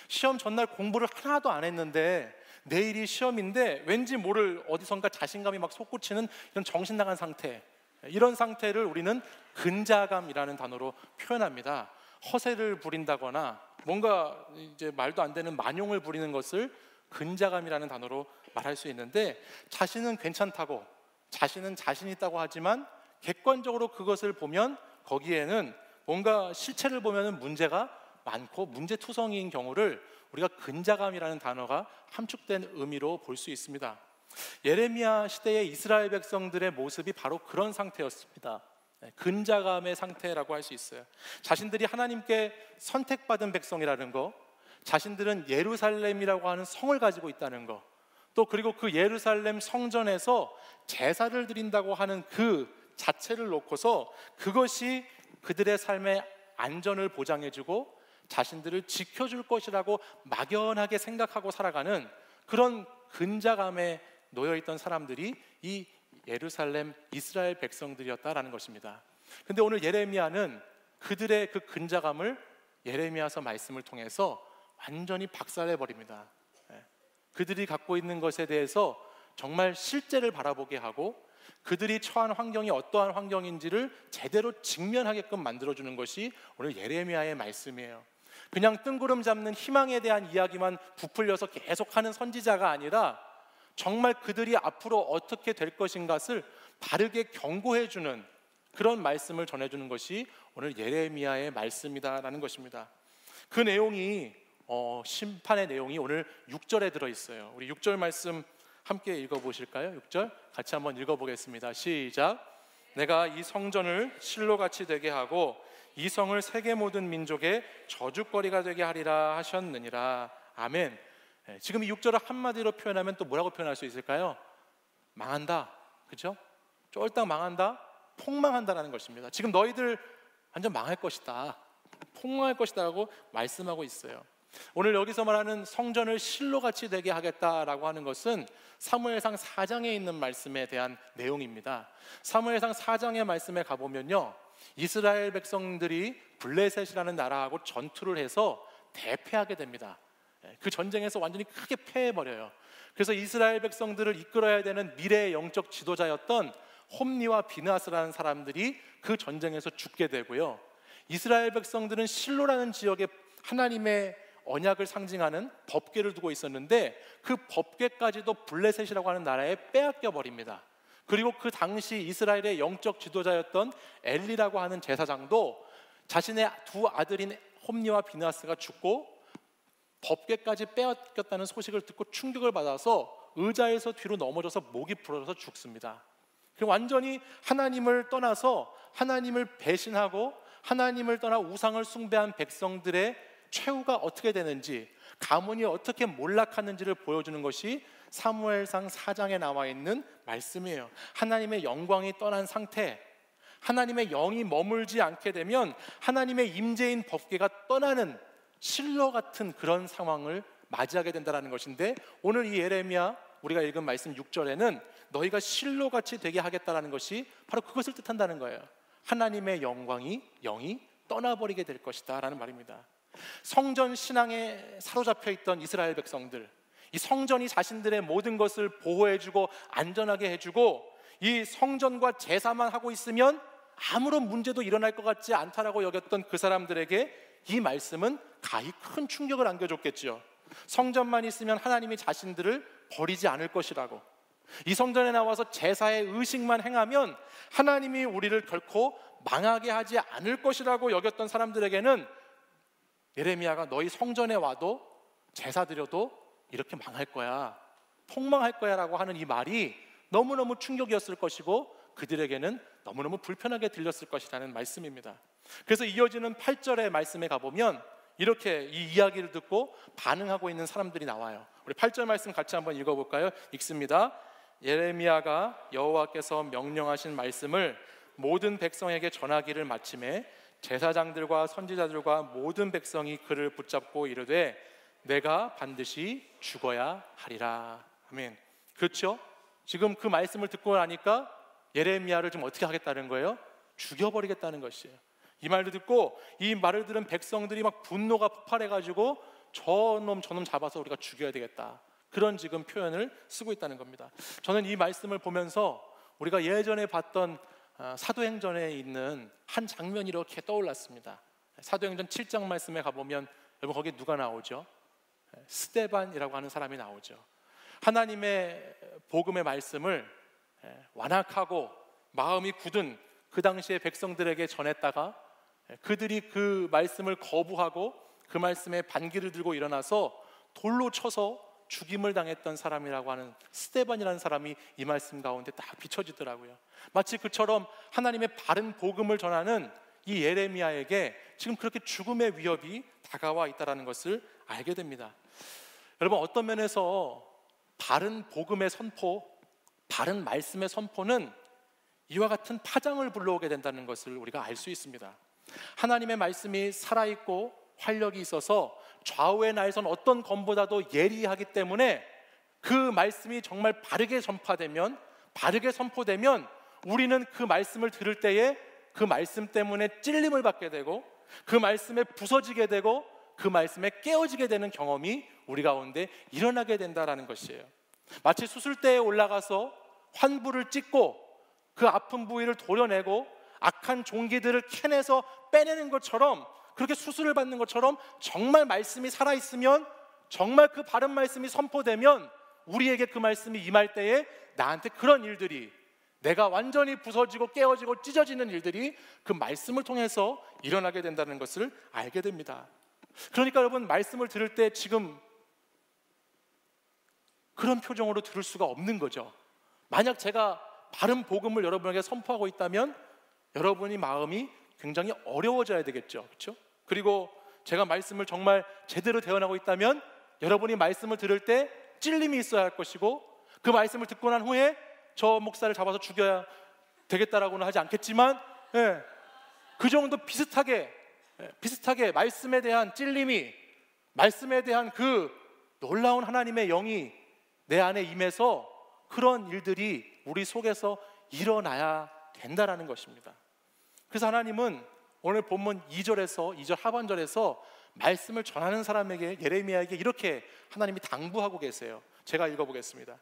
시험 전날 공부를 하나도 안 했는데 내일이 시험인데 왠지 모를 어디선가 자신감이 막 솟구치는 이런 정신 나간 상태, 이런 상태를 우리는 근자감이라는 단어로 표현합니다. 허세를 부린다거나 뭔가 이제 말도 안 되는 만용을 부리는 것을 근자감이라는 단어로 말할 수 있는데, 자신은 괜찮다고, 자신은 자신 있다고 하지만 객관적으로 그것을 보면 거기에는 뭔가 실체를 보면은 문제가 많고 문제투성이인 경우를 우리가 근자감이라는 단어가 함축된 의미로 볼 수 있습니다. 예레미야 시대의 이스라엘 백성들의 모습이 바로 그런 상태였습니다. 근자감의 상태라고 할 수 있어요. 자신들이 하나님께 선택받은 백성이라는 거, 자신들은 예루살렘이라고 하는 성을 가지고 있다는 거, 또 그리고 그 예루살렘 성전에서 제사를 드린다고 하는 그 자체를 놓고서 그것이 그들의 삶의 안전을 보장해주고 자신들을 지켜줄 것이라고 막연하게 생각하고 살아가는 그런 근자감에 놓여있던 사람들이 이 예루살렘 이스라엘 백성들이었다라는 것입니다. 근데 오늘 예레미야는 그들의 그 근자감을 예레미야서 말씀을 통해서 완전히 박살내버립니다. 그들이 갖고 있는 것에 대해서 정말 실제를 바라보게 하고 그들이 처한 환경이 어떠한 환경인지를 제대로 직면하게끔 만들어주는 것이 오늘 예레미야의 말씀이에요. 그냥 뜬구름 잡는 희망에 대한 이야기만 부풀려서 계속하는 선지자가 아니라 정말 그들이 앞으로 어떻게 될 것인가를 바르게 경고해주는 그런 말씀을 전해주는 것이 오늘 예레미야의 말씀이다라는 것입니다. 그 내용이 심판의 내용이 오늘 6절에 들어있어요. 우리 6절 말씀 함께 읽어보실까요? 6절 같이 한번 읽어보겠습니다. 시작. 내가 이 성전을 실로같이 되게 하고 이 성을 세계 모든 민족의 저주거리가 되게 하리라 하셨느니라. 아멘. 지금 이 6절을 한마디로 표현하면 또 뭐라고 표현할 수 있을까요? 망한다, 그렇죠? 쫄딱 망한다, 폭망한다라는 것입니다. 지금 너희들 완전 망할 것이다, 폭망할 것이다라고 말씀하고 있어요. 오늘 여기서 말하는 성전을 실로같이 되게 하겠다라고 하는 것은 사무엘상 4장에 있는 말씀에 대한 내용입니다. 사무엘상 4장의 말씀에 가보면요, 이스라엘 백성들이 블레셋이라는 나라하고 전투를 해서 대패하게 됩니다. 그 전쟁에서 완전히 크게 패해버려요. 그래서 이스라엘 백성들을 이끌어야 되는 미래의 영적 지도자였던 홈니와 비느하스라는 사람들이 그 전쟁에서 죽게 되고요, 이스라엘 백성들은 실로라는 지역에 하나님의 언약을 상징하는 법궤를 두고 있었는데 그 법궤까지도 블레셋이라고 하는 나라에 빼앗겨 버립니다. 그리고 그 당시 이스라엘의 영적 지도자였던 엘리라고 하는 제사장도 자신의 두 아들인 홈니와 비느하스가 죽고 법궤까지 빼앗겼다는 소식을 듣고 충격을 받아서 의자에서 뒤로 넘어져서 목이 부러져서 죽습니다. 완전히 하나님을 떠나서 하나님을 배신하고 하나님을 떠나 우상을 숭배한 백성들의 최후가 어떻게 되는지, 가문이 어떻게 몰락하는지를 보여주는 것이 사무엘상 4장에 나와 있는 말씀이에요. 하나님의 영광이 떠난 상태, 하나님의 영이 머물지 않게 되면 하나님의 임재인 법궤가 떠나는 실로 같은 그런 상황을 맞이하게 된다는 것인데, 오늘 이 예레미야 우리가 읽은 말씀 6절에는 너희가 실로같이 되게 하겠다라는 것이 바로 그것을 뜻한다는 거예요. 하나님의 영이 떠나버리게 될 것이다 라는 말입니다. 성전 신앙에 사로잡혀 있던 이스라엘 백성들, 이 성전이 자신들의 모든 것을 보호해주고 안전하게 해주고 이 성전과 제사만 하고 있으면 아무런 문제도 일어날 것 같지 않다라고 여겼던 그 사람들에게 이 말씀은 가히 큰 충격을 안겨줬겠죠. 성전만 있으면 하나님이 자신들을 버리지 않을 것이라고, 이 성전에 나와서 제사의 의식만 행하면 하나님이 우리를 결코 망하게 하지 않을 것이라고 여겼던 사람들에게는 예레미야가 너희 성전에 와도 제사 드려도 이렇게 망할 거야, 폭망할 거야 라고 하는 이 말이 너무너무 충격이었을 것이고 그들에게는 너무너무 불편하게 들렸을 것이라는 말씀입니다. 그래서 이어지는 8절의 말씀에 가보면 이렇게 이 이야기를 듣고 반응하고 있는 사람들이 나와요. 우리 8절 말씀 같이 한번 읽어볼까요? 읽습니다. 예레미야가 여호와께서 명령하신 말씀을 모든 백성에게 전하기를 마침에 제사장들과 선지자들과 모든 백성이 그를 붙잡고 이르되 내가 반드시 죽어야 하리라. 아멘. 그렇죠? 지금 그 말씀을 듣고 나니까 예레미야를 좀 어떻게 하겠다는 거예요? 죽여버리겠다는 것이에요. 이 말을 듣고 이 말을 들은 백성들이 막 분노가 폭발해가지고 저놈 잡아서 우리가 죽여야 되겠다, 그런 지금 표현을 쓰고 있다는 겁니다. 저는 이 말씀을 보면서 우리가 예전에 봤던 사도행전에 있는 한 장면이 이렇게 떠올랐습니다. 사도행전 7장 말씀에 가보면 여러분 거기 누가 나오죠? 스데반이라고 하는 사람이 나오죠. 하나님의 복음의 말씀을 완악하고 마음이 굳은 그 당시의 백성들에게 전했다가 그들이 그 말씀을 거부하고 그 말씀에 반기를 들고 일어나서 돌로 쳐서 죽임을 당했던 사람이라고 하는 스데반이라는 사람이 이 말씀 가운데 딱 비춰지더라고요. 마치 그처럼 하나님의 바른 복음을 전하는 이 예레미야에게 지금 그렇게 죽음의 위협이 다가와 있다는 것을 알게 됩니다. 여러분, 어떤 면에서 바른 복음의 선포, 바른 말씀의 선포는 이와 같은 파장을 불러오게 된다는 것을 우리가 알 수 있습니다. 하나님의 말씀이 살아있고 활력이 있어서 좌우의 날선 어떤 검보다도 예리하기 때문에 그 말씀이 정말 바르게 전파되면, 바르게 선포되면 우리는 그 말씀을 들을 때에 그 말씀 때문에 찔림을 받게 되고 그 말씀에 부서지게 되고 그 말씀에 깨어지게 되는 경험이 우리 가운데 일어나게 된다는 것이에요. 마치 수술대에 올라가서 환부를 찍고 그 아픈 부위를 도려내고 악한 종기들을 캐내서 빼내는 것처럼, 그렇게 수술을 받는 것처럼 정말 말씀이 살아있으면, 정말 그 바른 말씀이 선포되면 우리에게 그 말씀이 임할 때에 나한테 그런 일들이, 내가 완전히 부서지고 깨어지고 찢어지는 일들이 그 말씀을 통해서 일어나게 된다는 것을 알게 됩니다. 그러니까 여러분, 말씀을 들을 때 지금 그런 표정으로 들을 수가 없는 거죠. 만약 제가 바른 복음을 여러분에게 선포하고 있다면 여러분이 마음이 굉장히 어려워져야 되겠죠. 그렇죠? 그리고 제가 말씀을 정말 제대로 대언하고 있다면 여러분이 말씀을 들을 때 찔림이 있어야 할 것이고, 그 말씀을 듣고 난 후에 저 목사를 잡아서 죽여야 되겠다라고는 하지 않겠지만, 그 정도 비슷하게 말씀에 대한 찔림이, 말씀에 대한 그 놀라운 하나님의 영이 내 안에 임해서 그런 일들이 우리 속에서 일어나야 된다라는 것입니다. 그래서 하나님은 오늘 본문 2절에서 2절 하반절에서 말씀을 전하는 사람에게, 예레미야에게 이렇게 하나님이 당부하고 계세요. 제가 읽어보겠습니다.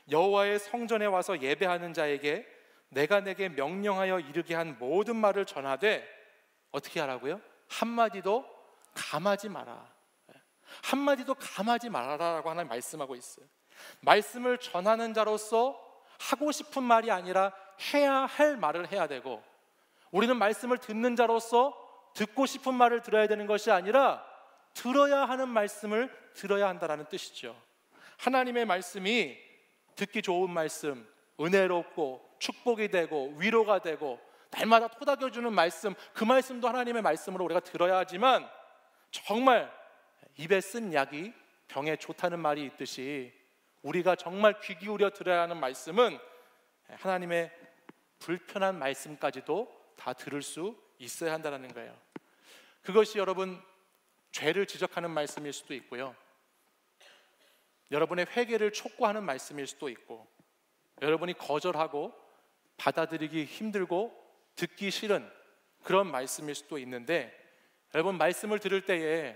여호와의 성전에 와서 예배하는 자에게 내가 내게 명령하여 이르게 한 모든 말을 전하되 어떻게 하라고요? 한마디도 감하지 마라. 한마디도 감하지 말아라라고 하나님 말씀하고 있어요. 말씀을 전하는 자로서 하고 싶은 말이 아니라 해야 할 말을 해야 되고, 우리는 말씀을 듣는 자로서 듣고 싶은 말을 들어야 되는 것이 아니라 들어야 하는 말씀을 들어야 한다는 뜻이죠. 하나님의 말씀이 듣기 좋은 말씀, 은혜롭고 축복이 되고 위로가 되고 날마다 토닥여주는 말씀, 그 말씀도 하나님의 말씀으로 우리가 들어야 하지만 정말 입에 쓴 약이 병에 좋다는 말이 있듯이 우리가 정말 귀 기울여 들어야 하는 말씀은 하나님의 불편한 말씀까지도 다 들을 수 있어야 한다는 거예요. 그것이 여러분 죄를 지적하는 말씀일 수도 있고요, 여러분의 회개를 촉구하는 말씀일 수도 있고, 여러분이 거절하고 받아들이기 힘들고 듣기 싫은 그런 말씀일 수도 있는데, 여러분 말씀을 들을 때에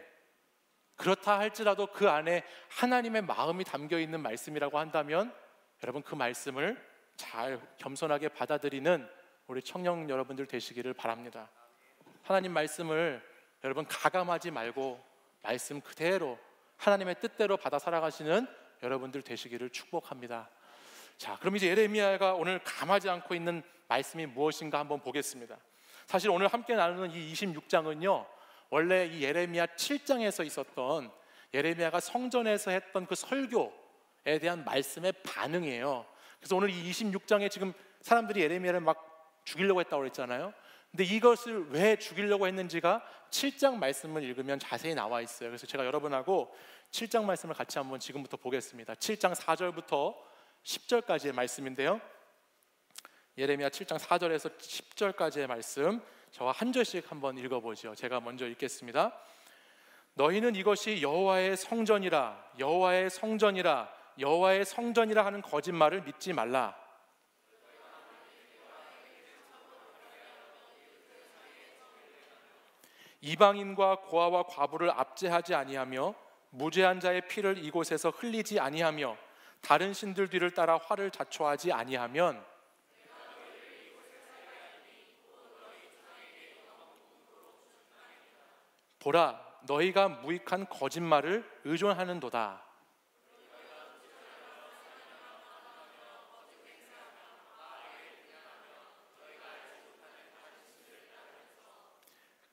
그렇다 할지라도 그 안에 하나님의 마음이 담겨 있는 말씀이라고 한다면 여러분 그 말씀을 잘 겸손하게 받아들이는 우리 청년 여러분들 되시기를 바랍니다. 하나님 말씀을 여러분 가감하지 말고 말씀 그대로 하나님의 뜻대로 받아 살아가시는 여러분들 되시기를 축복합니다. 자, 그럼 이제 예레미야가 오늘 감하지 않고 있는 말씀이 무엇인가 한번 보겠습니다. 사실 오늘 함께 나누는 이 26장은요, 원래 이 예레미야 7장에서 있었던 예레미야가 성전에서 했던 그 설교에 대한 말씀의 반응이에요. 그래서 오늘 이 26장에 지금 사람들이 예레미야를 막 죽이려고 했다고 그랬잖아요. 근데 이것을 왜 죽이려고 했는지가 7장 말씀을 읽으면 자세히 나와 있어요. 그래서 제가 여러분하고 7장 말씀을 같이 한번 지금부터 보겠습니다. 7장 4절부터 10절까지의 말씀인데요, 예레미야 7장 4절에서 10절까지의 말씀 저와 한 절씩 한번 읽어보죠. 제가 먼저 읽겠습니다. 너희는 이것이 여호와의 성전이라, 여호와의 성전이라, 여호와의 성전이라 하는 거짓말을 믿지 말라. 이방인과 고아와 과부를 압제하지 아니하며 무죄한 자의 피를 이곳에서 흘리지 아니하며 다른 신들 뒤를 따라 화를 자초하지 아니하면 보라, 너희가 무익한 거짓말을 의존하는도다.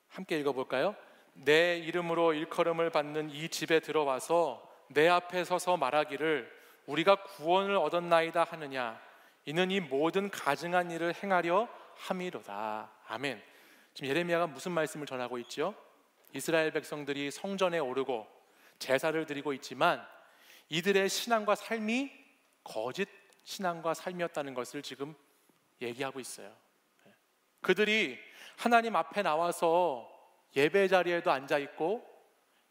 함께 읽어볼까요? 내 이름으로 일컬음을 받는 이 집에 들어와서 내 앞에 서서 말하기를 우리가 구원을 얻었나이다 하느냐, 이는 이 모든 가증한 일을 행하려 함이로다. 아멘. 지금 예레미야가 무슨 말씀을 전하고 있죠? 이스라엘 백성들이 성전에 오르고 제사를 드리고 있지만 이들의 신앙과 삶이 거짓 신앙과 삶이었다는 것을 지금 얘기하고 있어요. 그들이 하나님 앞에 나와서 예배 자리에도 앉아 있고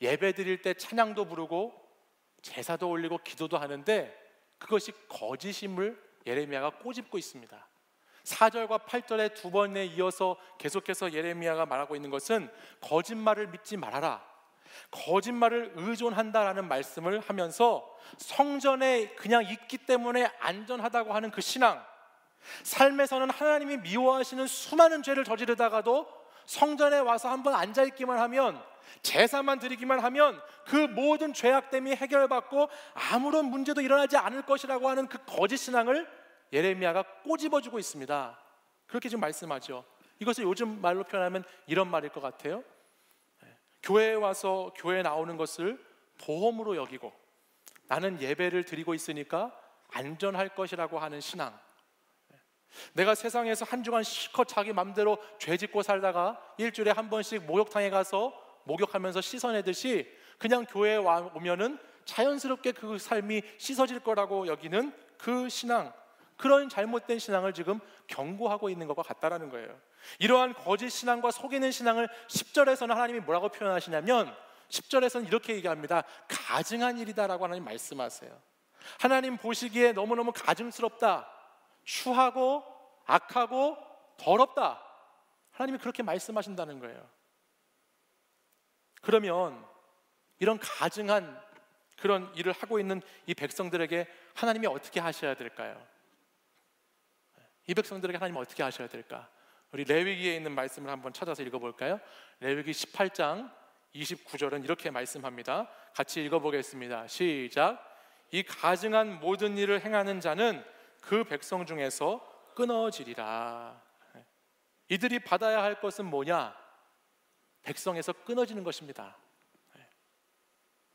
예배 드릴 때 찬양도 부르고 제사도 올리고 기도도 하는데 그것이 거짓임을 예레미야가 꼬집고 있습니다. 4절과 8절에 두 번에 이어서 계속해서 예레미야가 말하고 있는 것은 거짓말을 믿지 말아라, 거짓말을 의존한다라는 말씀을 하면서 성전에 그냥 있기 때문에 안전하다고 하는 그 신앙, 삶에서는 하나님이 미워하시는 수많은 죄를 저지르다가도 성전에 와서 한번 앉아있기만 하면, 제사만 드리기만 하면 그 모든 죄악됨이 해결받고 아무런 문제도 일어나지 않을 것이라고 하는 그 거짓 신앙을 예레미야가 꼬집어주고 있습니다. 그렇게 지금 말씀하죠. 이것을 요즘 말로 표현하면 이런 말일 것 같아요. 교회에 와서 교회에 나오는 것을 보험으로 여기고 나는 예배를 드리고 있으니까 안전할 것이라고 하는 신앙. 내가 세상에서 한 주간 실컷 자기 맘대로 죄 짓고 살다가 일주일에 한 번씩 목욕탕에 가서 목욕하면서 씻어내듯이 그냥 교회에 오면은 자연스럽게 그 삶이 씻어질 거라고 여기는 그 신앙, 그런 잘못된 신앙을 지금 경고하고 있는 것과 같다라는 거예요. 이러한 거짓 신앙과 속이는 신앙을 10절에서는 하나님이 뭐라고 표현하시냐면 10절에서는 이렇게 얘기합니다. 가증한 일이다라고 하나님 말씀하세요. 하나님 보시기에 너무너무 가증스럽다, 추하고 악하고 더럽다, 하나님이 그렇게 말씀하신다는 거예요. 그러면 이런 가증한 그런 일을 하고 있는 이 백성들에게 하나님이 어떻게 하셔야 될까요? 이 백성들에게 하나님 어떻게 하셔야 될까? 우리 레위기에 있는 말씀을 한번 찾아서 읽어볼까요? 레위기 18장 29절은 이렇게 말씀합니다. 같이 읽어보겠습니다. 시작. 이 가증한 모든 일을 행하는 자는 그 백성 중에서 끊어지리라. 이들이 받아야 할 것은 뭐냐? 백성에서 끊어지는 것입니다.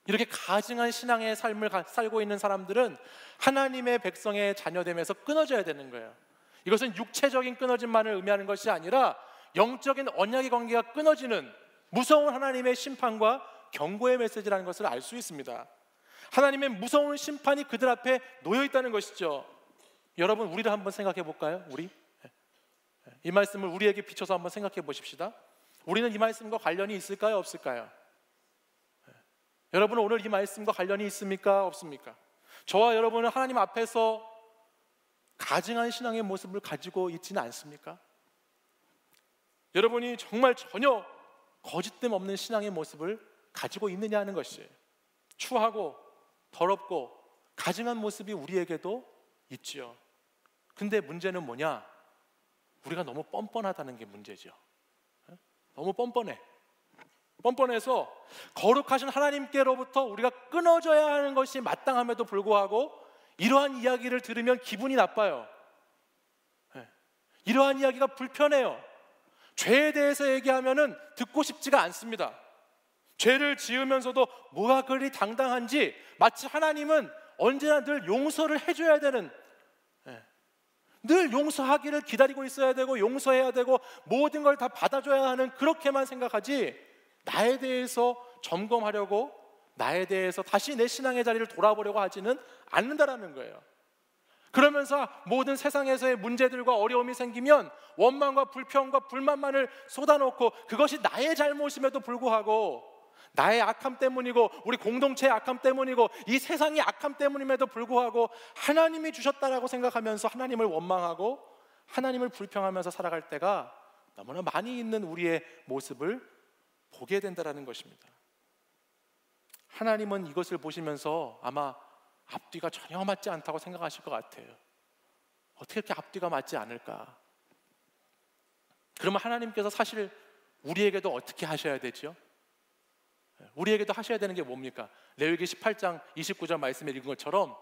이렇게 가증한 신앙의 삶을 살고 있는 사람들은 하나님의 백성의 자녀됨에서 끊어져야 되는 거예요. 이것은 육체적인 끊어짐만을 의미하는 것이 아니라 영적인 언약의 관계가 끊어지는 무서운 하나님의 심판과 경고의 메시지라는 것을 알 수 있습니다. 하나님의 무서운 심판이 그들 앞에 놓여 있다는 것이죠. 여러분, 우리를 한번 생각해 볼까요? 이 말씀을 우리에게 비춰서 한번 생각해 보십시다. 우리는 이 말씀과 관련이 있을까요? 없을까요? 여러분은 오늘 이 말씀과 관련이 있습니까? 없습니까? 저와 여러분은 하나님 앞에서 가증한 신앙의 모습을 가지고 있지는 않습니까? 여러분이 정말 전혀 거짓됨 없는 신앙의 모습을 가지고 있느냐 하는 것이에요. 추하고 더럽고 가증한 모습이 우리에게도 있지요. 근데 문제는 뭐냐? 우리가 너무 뻔뻔하다는 게 문제죠. 너무 뻔뻔해서 거룩하신 하나님께로부터 우리가 끊어져야 하는 것이 마땅함에도 불구하고 이러한 이야기를 들으면 기분이 나빠요. 이러한 이야기가 불편해요. 죄에 대해서 얘기하면은 듣고 싶지가 않습니다. 죄를 지으면서도 뭐가 그리 당당한지 마치 하나님은 언제나 늘 용서를 해줘야 되는, 늘 용서하기를 기다리고 있어야 되고 용서해야 되고 모든 걸 다 받아줘야 하는, 그렇게만 생각하지 나에 대해서 점검하려고, 나에 대해서 다시 내 신앙의 자리를 돌아보려고 하지는 않는다라는 거예요. 그러면서 모든 세상에서의 문제들과 어려움이 생기면 원망과 불평과 불만만을 쏟아놓고 그것이 나의 잘못임에도 불구하고, 나의 악함 때문이고 우리 공동체의 악함 때문이고 이 세상의 악함 때문임에도 불구하고 하나님이 주셨다라고 생각하면서 하나님을 원망하고 하나님을 불평하면서 살아갈 때가 너무나 많이 있는 우리의 모습을 보게 된다는 것입니다. 하나님은 이것을 보시면서 아마 앞뒤가 전혀 맞지 않다고 생각하실 것 같아요. 어떻게 이렇게 앞뒤가 맞지 않을까? 그러면 하나님께서 사실 우리에게도 어떻게 하셔야 되죠? 우리에게도 하셔야 되는 게 뭡니까? 레위기 18장 29절 말씀에 읽은 것처럼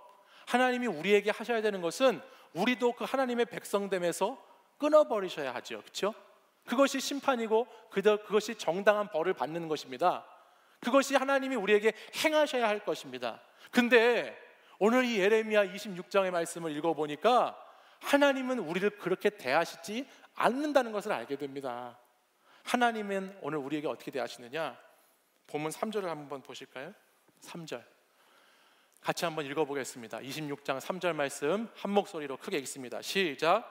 하나님이 우리에게 하셔야 되는 것은 우리도 그 하나님의 백성됨에서 끊어버리셔야 하죠. 그렇죠? 그것이 심판이고 그것이 정당한 벌을 받는 것입니다. 그것이 하나님이 우리에게 행하셔야 할 것입니다. 근데 오늘 이 예레미야 26장의 말씀을 읽어보니까 하나님은 우리를 그렇게 대하시지 않는다는 것을 알게 됩니다. 하나님은 오늘 우리에게 어떻게 대하시느냐? 본문 3절을 한번 보실까요? 3절 같이 한번 읽어보겠습니다. 26장 3절 말씀 한 목소리로 크게 읽습니다. 시작.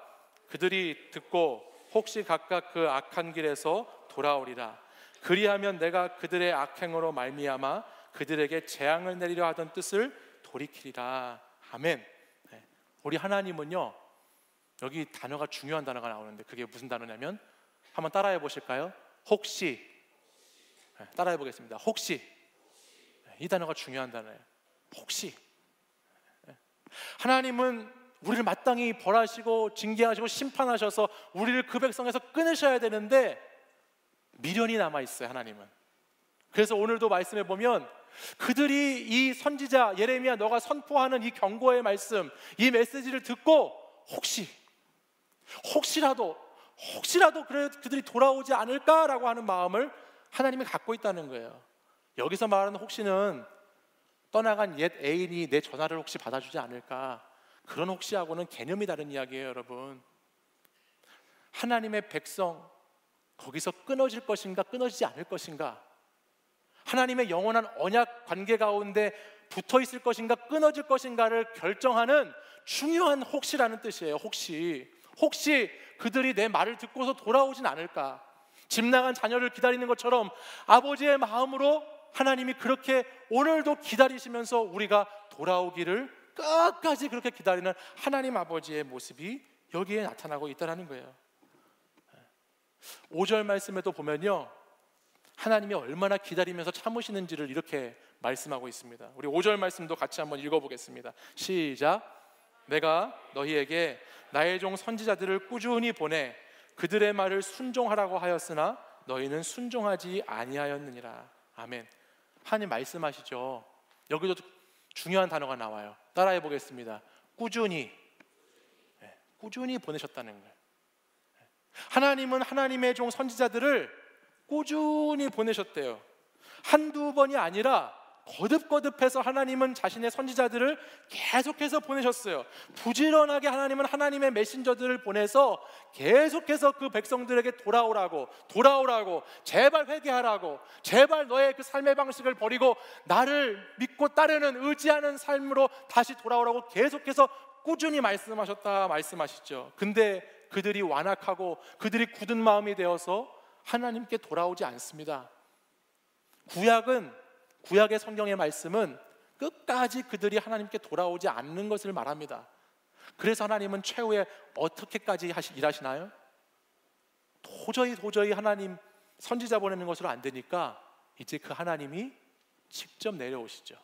그들이 듣고 혹시 각각 그 악한 길에서 돌아오리라. 그리하면 내가 그들의 악행으로 말미암아 그들에게 재앙을 내리려 하던 뜻을 돌이키리라. 아멘. 우리 하나님은요, 여기 단어가 중요한 단어가 나오는데 그게 무슨 단어냐면 한번 따라해 보실까요? 혹시. 따라해 보겠습니다. 혹시. 이 단어가 중요한 단어예요. 혹시. 하나님은 우리를 마땅히 벌하시고 징계하시고 심판하셔서 우리를 그 백성에서 끊으셔야 되는데 미련이 남아 있어요. 하나님은. 그래서 오늘도 말씀해 보면 그들이 이 선지자 예레미야 너가 선포하는 이 경고의 말씀, 이 메시지를 듣고 혹시라도 그들이 돌아오지 않을까라고 하는 마음을 하나님이 갖고 있다는 거예요. 여기서 말하는 혹시는 떠나간 옛 애인이 내 전화를 혹시 받아주지 않을까, 그런 혹시하고는 개념이 다른 이야기예요. 여러분, 하나님의 백성 거기서 끊어질 것인가 끊어지지 않을 것인가, 하나님의 영원한 언약 관계 가운데 붙어 있을 것인가 끊어질 것인가를 결정하는 중요한 혹시라는 뜻이에요. 혹시 그들이 내 말을 듣고서 돌아오진 않을까. 집 나간 자녀를 기다리는 것처럼 아버지의 마음으로 하나님이 그렇게 오늘도 기다리시면서 우리가 돌아오기를 끝까지 그렇게 기다리는 하나님 아버지의 모습이 여기에 나타나고 있다는 거예요. 5절 말씀에도 보면요, 하나님이 얼마나 기다리면서 참으시는지를 이렇게 말씀하고 있습니다. 우리 5절 말씀도 같이 한번 읽어보겠습니다. 시작. 내가 너희에게 나의 종 선지자들을 꾸준히 보내 그들의 말을 순종하라고 하였으나 너희는 순종하지 아니하였느니라. 아멘. 하나님 말씀하시죠. 여기도 중요한 단어가 나와요. 따라해 보겠습니다. 꾸준히 보내셨다는 거예요. 하나님은 하나님의 종 선지자들을 꾸준히 보내셨대요. 한두 번이 아니라 거듭거듭해서 하나님은 자신의 선지자들을 계속해서 보내셨어요. 부지런하게 하나님은 하나님의 메신저들을 보내서 계속해서 그 백성들에게 돌아오라고, 제발 회개하라고, 제발 너의 그 삶의 방식을 버리고 나를 믿고 따르는 의지하는 삶으로 다시 돌아오라고 계속해서 꾸준히 말씀하시죠. 근데 그들이 완악하고 그들이 굳은 마음이 되어서 하나님께 돌아오지 않습니다. 구약의 성경의 말씀은 끝까지 그들이 하나님께 돌아오지 않는 것을 말합니다. 그래서 하나님은 최후에 어떻게까지 일하시나요? 도저히 하나님 선지자 보내는 것으로 안 되니까 이제 그 하나님이 직접 내려오시죠.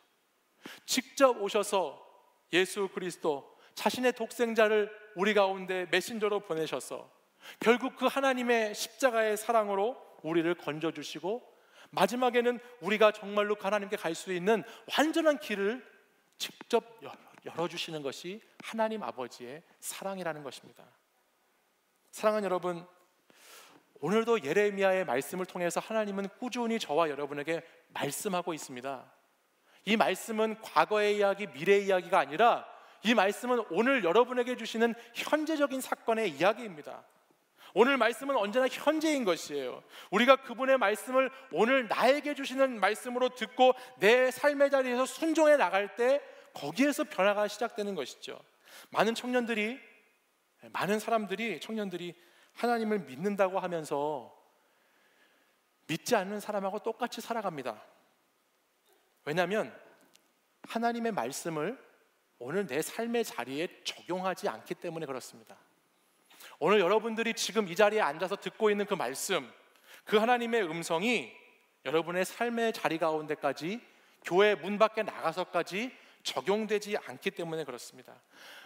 직접 오셔서 예수 그리스도 자신의 독생자를 우리 가운데 메신저로 보내셔서 결국 그 하나님의 십자가의 사랑으로 우리를 건져주시고 마지막에는 우리가 정말로 하나님께 갈 수 있는 완전한 길을 직접 열어주시는 것이 하나님 아버지의 사랑이라는 것입니다. 사랑하는 여러분, 오늘도 예레미야의 말씀을 통해서 하나님은 꾸준히 저와 여러분에게 말씀하고 있습니다. 이 말씀은 과거의 이야기, 미래의 이야기가 아니라 이 말씀은 오늘 여러분에게 주시는 현재적인 사건의 이야기입니다. 오늘 말씀은 언제나 현재인 것이에요. 우리가 그분의 말씀을 오늘 나에게 주시는 말씀으로 듣고 내 삶의 자리에서 순종해 나갈 때 거기에서 변화가 시작되는 것이죠. 많은 청년들이 하나님을 믿는다고 하면서 믿지 않는 사람하고 똑같이 살아갑니다. 왜냐하면 하나님의 말씀을 오늘 내 삶의 자리에 적용하지 않기 때문에 그렇습니다. 오늘 여러분들이 지금 이 자리에 앉아서 듣고 있는 그 말씀, 그 하나님의 음성이 여러분의 삶의 자리 가운데까지, 교회 문 밖에 나가서까지 적용되지 않기 때문에 그렇습니다.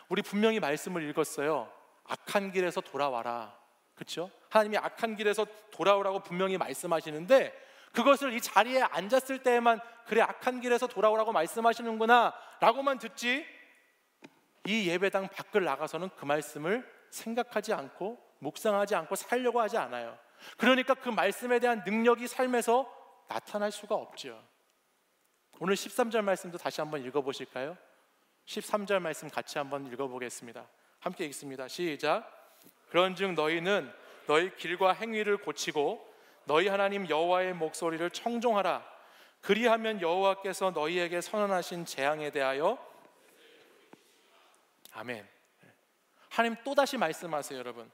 우리 분명히 말씀을 읽었어요. 악한 길에서 돌아와라. 그렇죠? 하나님이 악한 길에서 돌아오라고 분명히 말씀하시는데 그것을 이 자리에 앉았을 때에만 그래 악한 길에서 돌아오라고 말씀하시는구나 라고만 듣지, 이 예배당 밖을 나가서는 그 말씀을 생각하지 않고 묵상하지 않고 살려고 하지 않아요. 그러니까 그 말씀에 대한 능력이 삶에서 나타날 수가 없죠. 오늘 13절 말씀도 다시 한번 읽어보실까요? 13절 말씀 같이 한번 읽어보겠습니다. 함께 읽습니다. 시작. 그런즉 너희는 너희 길과 행위를 고치고 너희 하나님 여호와의 목소리를 청종하라. 그리하면 여호와께서 너희에게 선언하신 재앙에 대하여 아멘. 하나님 또다시 말씀하세요. 여러분,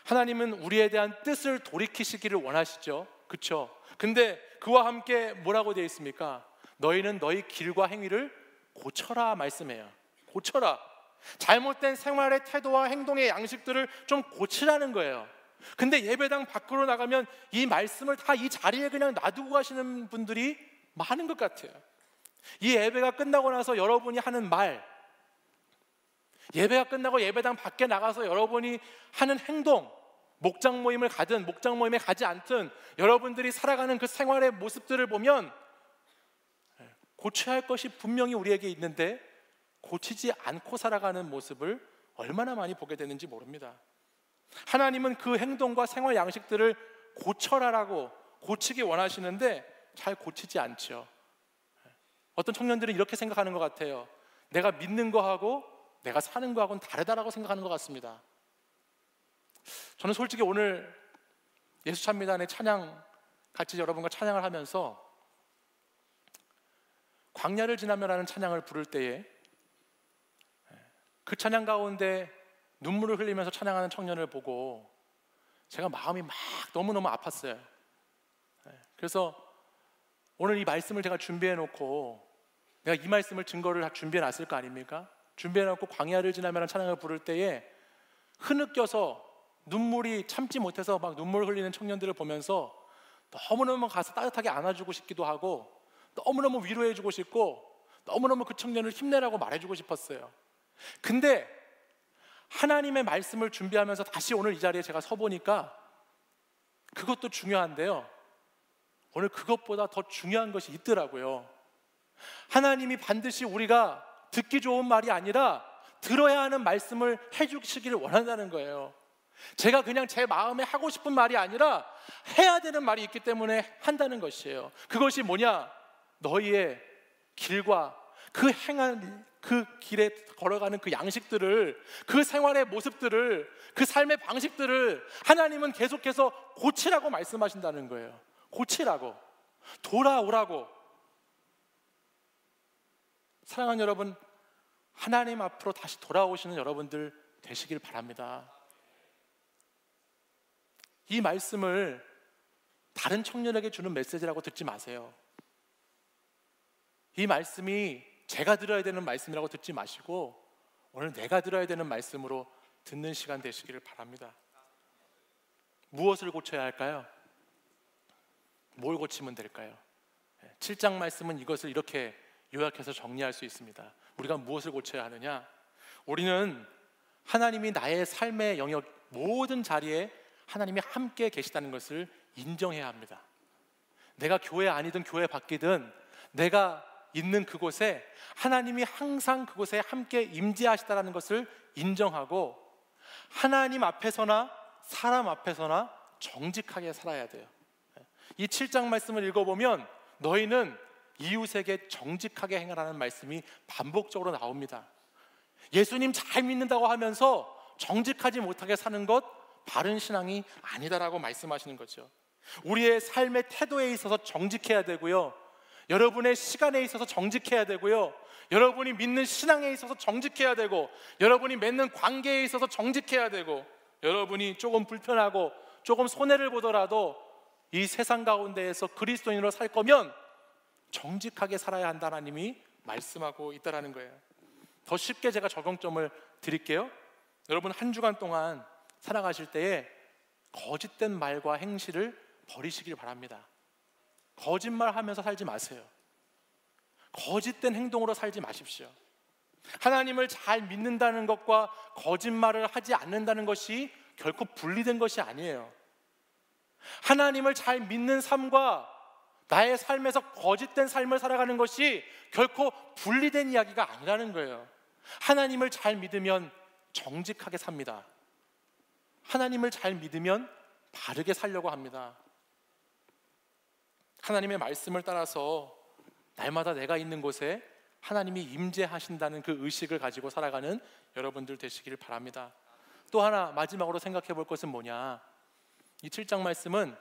하나님은 우리에 대한 뜻을 돌이키시기를 원하시죠. 그렇죠? 근데 그와 함께 뭐라고 되어 있습니까? 너희는 너희 길과 행위를 고쳐라 말씀해요. 고쳐라. 잘못된 생활의 태도와 행동의 양식들을 좀 고치라는 거예요. 근데 예배당 밖으로 나가면 이 말씀을 다 이 자리에 그냥 놔두고 가시는 분들이 많은 것 같아요. 이 예배가 끝나고 나서 여러분이 하는 말, 예배가 끝나고 예배당 밖에 나가서 여러분이 하는 행동, 목장 모임을 가든 목장 모임에 가지 않든 여러분들이 살아가는 그 생활의 모습들을 보면 고쳐야 할 것이 분명히 우리에게 있는데 고치지 않고 살아가는 모습을 얼마나 많이 보게 되는지 모릅니다. 하나님은 그 행동과 생활 양식들을 고쳐라라고 고치기 원하시는데 잘 고치지 않죠. 어떤 청년들은 이렇게 생각하는 것 같아요. 내가 믿는 거하고 내가 사는 거하고는 다르다라고 생각하는 것 같습니다. 저는 솔직히 오늘 예수 찬미단의 찬양 같이 여러분과 찬양을 하면서 광야를 지나며라는 찬양을 부를 때에 그 찬양 가운데 눈물을 흘리면서 찬양하는 청년을 보고 제가 마음이 막 너무너무 아팠어요. 그래서 오늘 이 말씀을 제가 준비해 놓고 내가 이 말씀을 증거를 다 준비해 놨을 거 아닙니까? 준비해 놓고 광야를 지나며라는 찬양을 부를 때에 흐느껴서 눈물이 참지 못해서 막 눈물 흘리는 청년들을 보면서 너무너무 가서 따뜻하게 안아주고 싶기도 하고 너무너무 위로해주고 싶고 너무너무 그 청년을 힘내라고 말해주고 싶었어요. 근데 하나님의 말씀을 준비하면서 다시 오늘 이 자리에 제가 서보니까 그것도 중요한데요, 오늘 그것보다 더 중요한 것이 있더라고요. 하나님이 반드시 우리가 듣기 좋은 말이 아니라 들어야 하는 말씀을 해주시기를 원한다는 거예요. 제가 그냥 제 마음에 하고 싶은 말이 아니라 해야 되는 말이 있기 때문에 한다는 것이에요. 그것이 뭐냐? 너희의 길과 그 행한 그 길에 걸어가는 그 양식들을, 그 생활의 모습들을, 그 삶의 방식들을 하나님은 계속해서 고치라고 말씀하신다는 거예요. 고치라고, 돌아오라고. 사랑하는 여러분, 하나님 앞으로 다시 돌아오시는 여러분들 되시길 바랍니다. 이 말씀을 다른 청년에게 주는 메시지라고 듣지 마세요. 이 말씀이 제가 들어야 되는 말씀이라고 듣지 마시고 오늘 내가 들어야 되는 말씀으로 듣는 시간 되시기를 바랍니다. 무엇을 고쳐야 할까요? 뭘 고치면 될까요? 7장 말씀은 이것을 이렇게 요약해서 정리할 수 있습니다. 우리가 무엇을 고쳐야 하느냐? 우리는 하나님이 나의 삶의 영역 모든 자리에 하나님이 함께 계시다는 것을 인정해야 합니다. 내가 교회 안이든 교회 밖이든 내가 있는 그곳에 하나님이 항상 그곳에 함께 임재하시다는 것을 인정하고 하나님 앞에서나 사람 앞에서나 정직하게 살아야 돼요. 이 7장 말씀을 읽어보면 너희는 이웃에게 정직하게 행하라는 말씀이 반복적으로 나옵니다. 예수님 잘 믿는다고 하면서 정직하지 못하게 사는 것 바른 신앙이 아니다라고 말씀하시는 거죠. 우리의 삶의 태도에 있어서 정직해야 되고요, 여러분의 시간에 있어서 정직해야 되고요, 여러분이 믿는 신앙에 있어서 정직해야 되고, 여러분이 맺는 관계에 있어서 정직해야 되고, 여러분이 조금 불편하고 조금 손해를 보더라도 이 세상 가운데에서 그리스도인으로 살 거면 정직하게 살아야 한다 하나님이 말씀하고 있다는 거예요. 더 쉽게 제가 적용점을 드릴게요. 여러분 한 주간 동안 살아가실 때에 거짓된 말과 행실을 버리시길 바랍니다. 거짓말하면서 살지 마세요. 거짓된 행동으로 살지 마십시오. 하나님을 잘 믿는다는 것과 거짓말을 하지 않는다는 것이 결코 분리된 것이 아니에요. 하나님을 잘 믿는 삶과 나의 삶에서 거짓된 삶을 살아가는 것이 결코 분리된 이야기가 아니라는 거예요. 하나님을 잘 믿으면 정직하게 삽니다. 하나님을 잘 믿으면 바르게 살려고 합니다. 하나님의 말씀을 따라서 날마다 내가 있는 곳에 하나님이 임재하신다는 그 의식을 가지고 살아가는 여러분들 되시기를 바랍니다. 또 하나 마지막으로 생각해 볼 것은 뭐냐? 이 7장 말씀은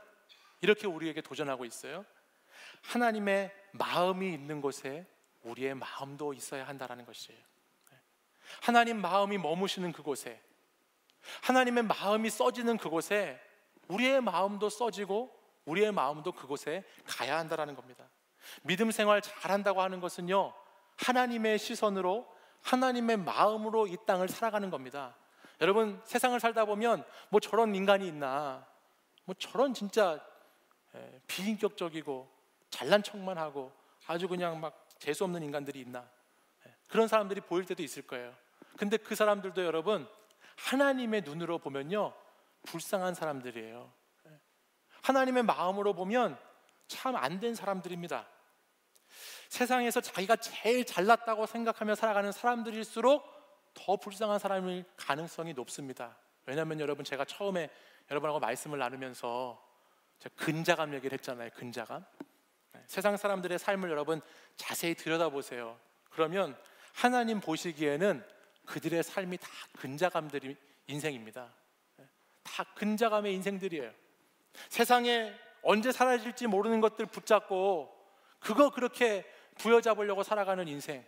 이렇게 우리에게 도전하고 있어요. 하나님의 마음이 있는 곳에 우리의 마음도 있어야 한다는 것이에요. 하나님 마음이 머무시는 그곳에, 하나님의 마음이 써지는 그곳에 우리의 마음도 써지고 우리의 마음도 그곳에 가야 한다는 겁니다. 믿음 생활 잘한다고 하는 것은요, 하나님의 시선으로 하나님의 마음으로 이 땅을 살아가는 겁니다. 여러분 세상을 살다 보면 뭐 저런 인간이 있나, 뭐 저런 진짜 비인격적이고 잘난 척만 하고 아주 그냥 막 재수없는 인간들이 있나, 그런 사람들이 보일 때도 있을 거예요. 근데 그 사람들도 여러분 하나님의 눈으로 보면요 불쌍한 사람들이에요. 하나님의 마음으로 보면 참 안 된 사람들입니다. 세상에서 자기가 제일 잘났다고 생각하며 살아가는 사람들일수록 더 불쌍한 사람일 가능성이 높습니다. 왜냐하면 여러분 제가 처음에 여러분하고 말씀을 나누면서 제가 근자감 얘기를 했잖아요. 근자감. 세상 사람들의 삶을 여러분 자세히 들여다보세요. 그러면 하나님 보시기에는 그들의 삶이 다 근자감들이 인생입니다. 다 근자감의 인생들이에요. 세상에 언제 사라질지 모르는 것들 붙잡고 그거 그렇게 부여잡으려고 살아가는 인생,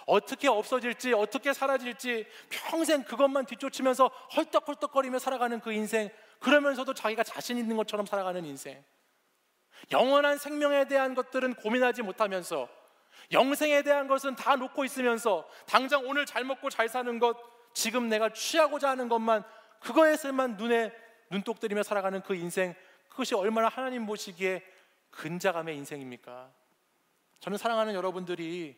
어떻게 없어질지 어떻게 사라질지 평생 그것만 뒤쫓으면서 헐떡헐떡거리며 살아가는 그 인생, 그러면서도 자기가 자신 있는 것처럼 살아가는 인생, 영원한 생명에 대한 것들은 고민하지 못하면서 영생에 대한 것은 다 놓고 있으면서 당장 오늘 잘 먹고 잘 사는 것, 지금 내가 취하고자 하는 것만, 그거에서만 눈에 눈독 들이며 살아가는 그 인생, 그것이 얼마나 하나님 보시기에 근자감의 인생입니까? 저는 사랑하는 여러분들이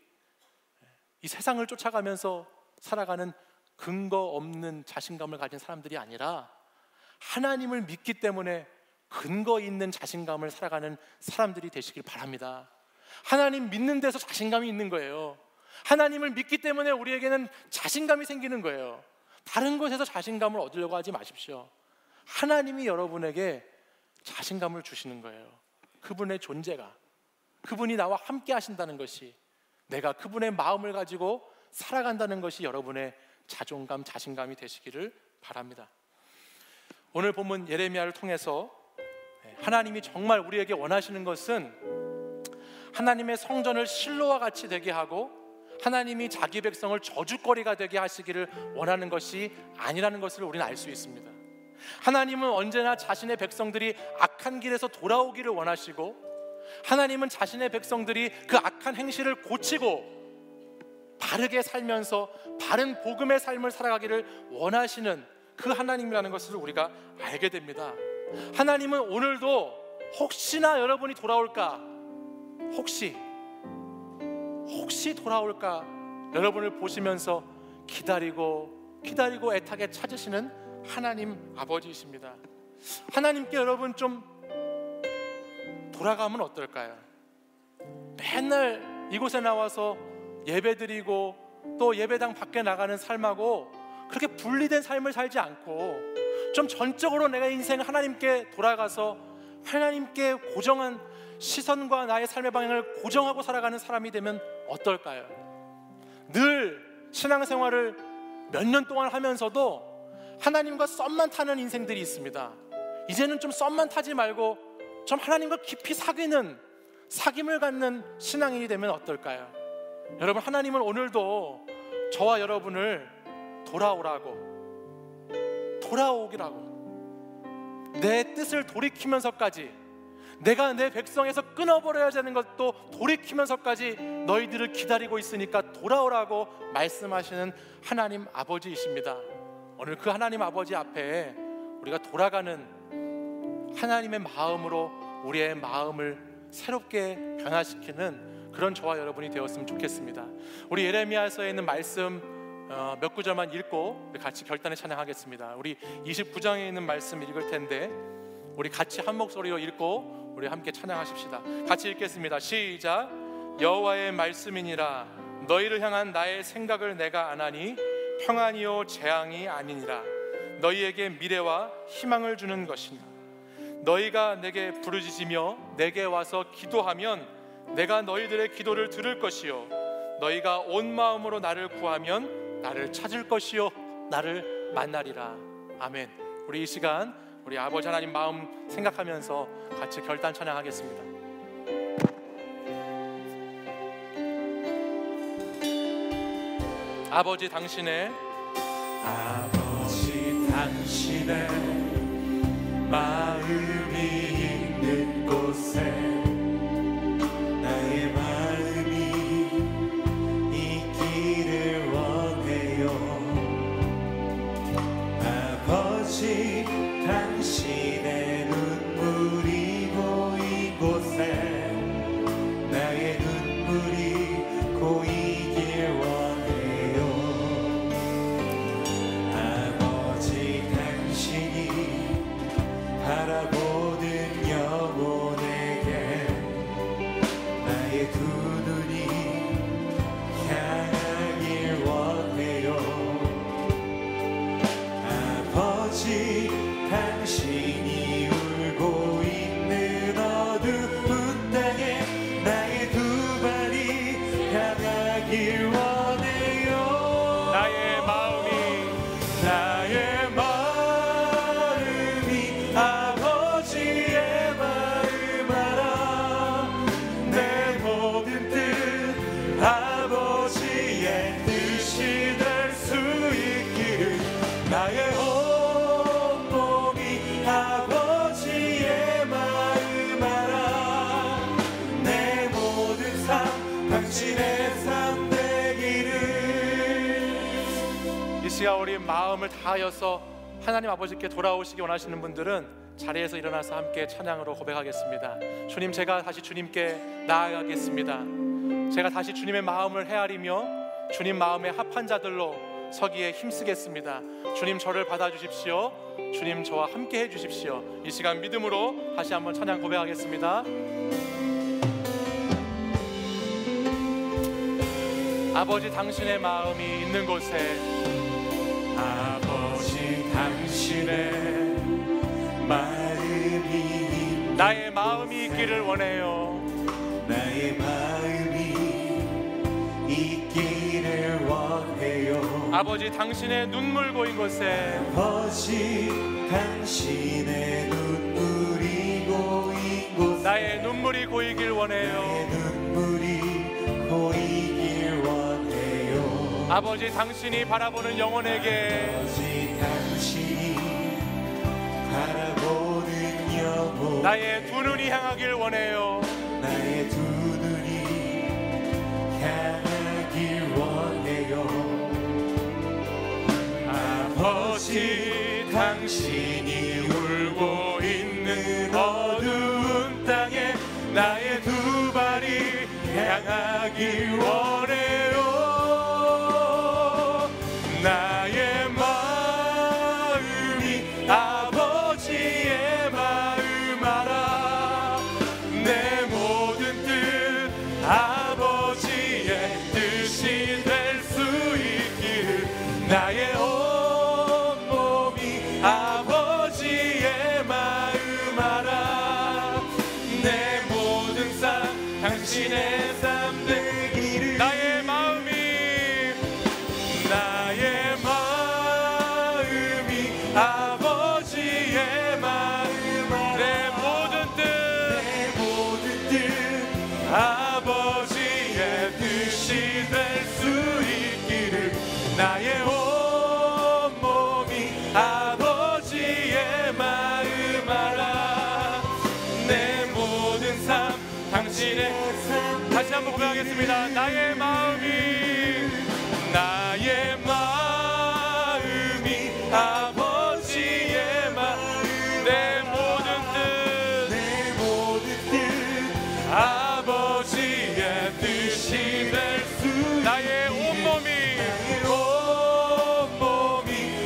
이 세상을 쫓아가면서 살아가는 근거 없는 자신감을 가진 사람들이 아니라 하나님을 믿기 때문에 근거 있는 자신감을 살아가는 사람들이 되시길 바랍니다. 하나님 믿는 데서 자신감이 있는 거예요. 하나님을 믿기 때문에 우리에게는 자신감이 생기는 거예요. 다른 곳에서 자신감을 얻으려고 하지 마십시오. 하나님이 여러분에게 자신감을 주시는 거예요. 그분의 존재가, 그분이 나와 함께 하신다는 것이, 내가 그분의 마음을 가지고 살아간다는 것이 여러분의 자존감, 자신감이 되시기를 바랍니다. 오늘 본문 예레미야를 통해서 하나님이 정말 우리에게 원하시는 것은 하나님의 성전을 실로와 같이 되게 하고 하나님이 자기 백성을 저주거리가 되게 하시기를 원하는 것이 아니라는 것을 우리는 알 수 있습니다. 하나님은 언제나 자신의 백성들이 악한 길에서 돌아오기를 원하시고, 하나님은 자신의 백성들이 그 악한 행실을 고치고 바르게 살면서 바른 복음의 삶을 살아가기를 원하시는 그 하나님이라는 것을 우리가 알게 됩니다. 하나님은 오늘도 혹시나 여러분이 돌아올까, 혹시 돌아올까 여러분을 보시면서 기다리고 애타게 찾으시는 하나님 아버지이십니다. 하나님께 여러분 좀 돌아가면 어떨까요? 맨날 이곳에 나와서 예배드리고 또 예배당 밖에 나가는 삶하고 그렇게 분리된 삶을 살지 않고 좀 전적으로 내가 인생 하나님께 돌아가서 하나님께 고정한 시선과 나의 삶의 방향을 고정하고 살아가는 사람이 되면 어떨까요? 늘 신앙생활을 몇 년 동안 하면서도 하나님과 썸만 타는 인생들이 있습니다. 이제는 좀 썸만 타지 말고 좀 하나님과 깊이 사귐을 갖는 신앙인이 되면 어떨까요? 여러분, 하나님은 오늘도 저와 여러분을 돌아오기라고, 내 뜻을 돌이키면서까지, 내가 내 백성에서 끊어버려야 되는 것도 돌이키면서까지 너희들을 기다리고 있으니까 돌아오라고 말씀하시는 하나님 아버지이십니다. 오늘 그 하나님 아버지 앞에 우리가 돌아가는 하나님의 마음으로 우리의 마음을 새롭게 변화시키는 그런 저와 여러분이 되었으면 좋겠습니다. 우리 예레미야서에 있는 말씀 몇 구절만 읽고 같이 결단에 찬양하겠습니다. 우리 29장에 있는 말씀 읽을 텐데 우리 같이 한 목소리로 읽고 우리 함께 찬양하십시다. 같이 읽겠습니다. 시작. 여호와의 말씀이니라. 너희를 향한 나의 생각을 내가 아나니 평안이요 재앙이 아니니라. 너희에게 미래와 희망을 주는 것이니라. 너희가 내게 부르짖으며 내게 와서 기도하면 내가 너희들의 기도를 들을 것이요 너희가 온 마음으로 나를 구하면 나를 찾을 것이요 나를 만나리라. 아멘. 우리 이 시간 우리 아버지 하나님 마음 생각하면서 같이 결단 찬양하겠습니다. 아버지 당신의 마음이 있는 곳에 나의 마음이 있기를 원해요. 아버지 당신의 눈물이 고인 곳에 나의 눈물이 고이길 원해요. 아버지 당신이 바라보는 영혼에게 나의 두 눈이 향하길 원해요. 아버지 당신이 울고 있는 어두운 땅에 나의 두 발이 향하길 원해요. 나의 마음이 아버지의 마음 알아. 내 모든 뜻 아버지의 뜻이 될 수 있기를. 나의 온몸이 아버지의 마음 알아. 내 모든 삶 당신의 삶 되기를. 이 시간 우리 마음을 다하여서 하나님 아버지께 돌아오시기 원하시는 분들은 자리에서 일어나서 함께 찬양으로 고백하겠습니다. 주님, 제가 다시 주님께 나아가겠습니다. 제가 다시 주님의 마음을 헤아리며 주님 마음에 합한 자들로 서기에 힘쓰겠습니다. 주님, 저를 받아주십시오. 주님, 저와 함께 해주십시오. 이 시간 믿음으로 다시 한번 찬양 고백하겠습니다. 아버지 당신의 마음이 있는 곳에 아버지 당신의 마음이 나의 마음이 있기를 원해요. 나의 마음이 아버지 당신의 눈물 고인 곳에 아버지 당신의 눈물이 고인 곳에 나의 눈물이 고이길 원해요. 눈물이 고이길 원해요. 아버지 당신이 바라보는 영혼에게 아버지 당신이 바라보는 영혼 나의 두 눈이 향하길 원해요. 나의 두 눈이 향하길 원해요. 아버지 당신이 울고 있는 어두운 땅에 나의 두 발이 향하길 원해요. 나의 마음이 아버지의 마음 알아. 내 모든 뜻 아버지의 뜻이 될 수 있기를 나의 온 몸이 아버지의 마음 알아. 내 모든 삶 당신의 삶 되기를 나의 마음이 아버지의 마음 내 모든 뜻 아버지의 뜻이 될 수 있기를 나의 온 몸이 아버지의 마음 알아. 내 모든 삶 당신의 삶 다시 한번 고백하겠습니다. 나의 마음이 아버지의 마음 내 모든 뜻 아버지의 뜻이 될 수 나의 온몸이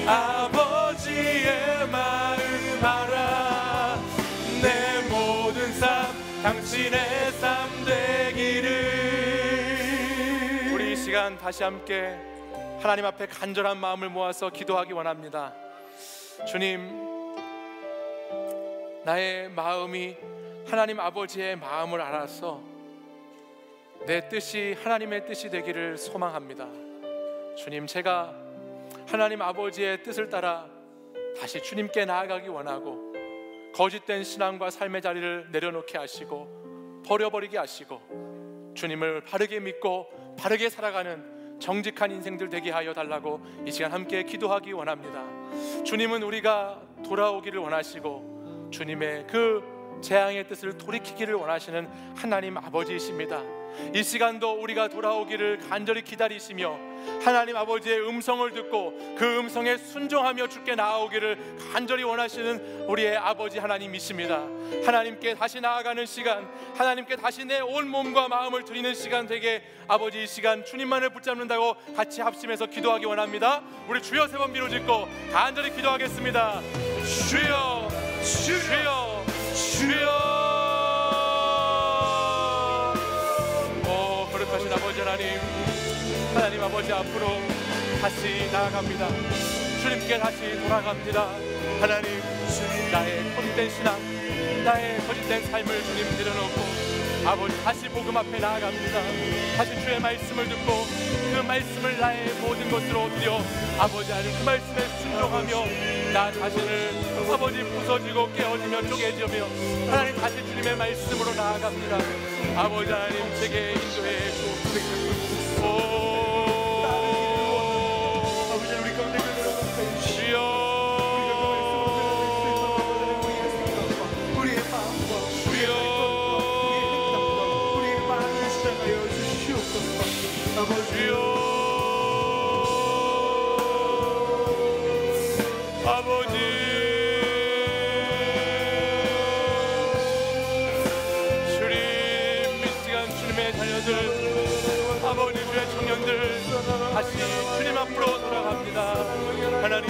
아버지의 마음 알아. 내 모든 삶 당신의 삶 되기를. 우리 이 시간 다시 함께 하나님 앞에 간절한 마음을 모아서 기도하기 원합니다. 주님, 나의 마음이 하나님 아버지의 마음을 알아서 내 뜻이 하나님의 뜻이 되기를 소망합니다. 주님, 제가 하나님 아버지의 뜻을 따라 다시 주님께 나아가기 원하고 거짓된 신앙과 삶의 자리를 내려놓게 하시고 버려버리게 하시고 주님을 바르게 믿고 바르게 살아가는 정직한 인생들 되게 하여 달라고 이 시간 함께 기도하기 원합니다. 주님은 우리가 돌아오기를 원하시고 주님의 그 재앙의 뜻을 돌이키기를 원하시는 하나님 아버지이십니다. 이 시간도 우리가 돌아오기를 간절히 기다리시며 하나님 아버지의 음성을 듣고 그 음성에 순종하며 주께 나아오기를 간절히 원하시는 우리의 아버지 하나님이십니다. 하나님께 다시 나아가는 시간, 하나님께 다시 내 온 몸과 마음을 드리는 시간 되게 아버지 이 시간 주님만을 붙잡는다고 같이 합심해서 기도하기 원합니다. 우리 주여 세 번 비로짓고 간절히 기도하겠습니다. 주여 주여 주여. 오 거룩하신 아버지 하나님 아버지 앞으로 다시 나아갑니다. 주님께 다시 돌아갑니다. 하나님, 나의 거짓된 신앙, 나의 거짓된 삶을 주님 내려놓고 아버지 다시 복음 앞에 나아갑니다. 다시 주의 말씀을 듣고 그 말씀을 나의 모든 것으로 드려 아버지 하나님 그 말씀에 순종하며 나 자신을 아버지 부서지고 깨어지며 쪼개지며 하나님 다시 주님의 말씀으로 나아갑니다. 아버지 하나님 제게 인도해 주옵소서. 아버지 주님 이 시간 주님의 자녀들 아버지 주의 청년들 다시 주님 앞으로 돌아갑니다. 하나님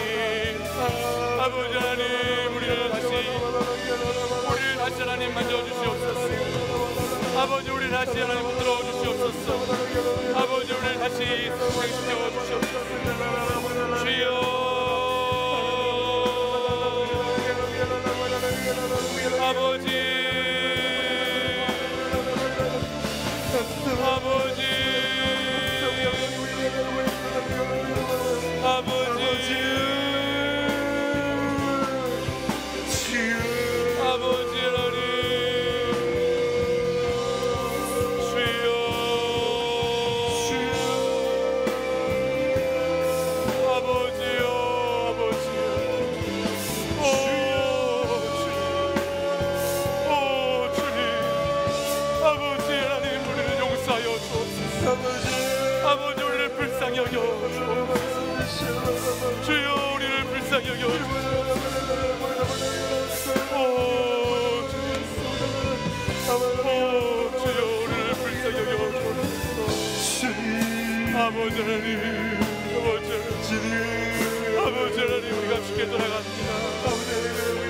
아버지 하나님 우리를 다시 하나님 만져주시옵소서. 아버지 우리를 다시 하나님 붙들어 주시옵소서. 아버지 우리를 다시 성장시켜 주시옵소서. 주여 아버지 아버지 하나님, 아버지 하나님, 우리가 주께 돌아갑니다.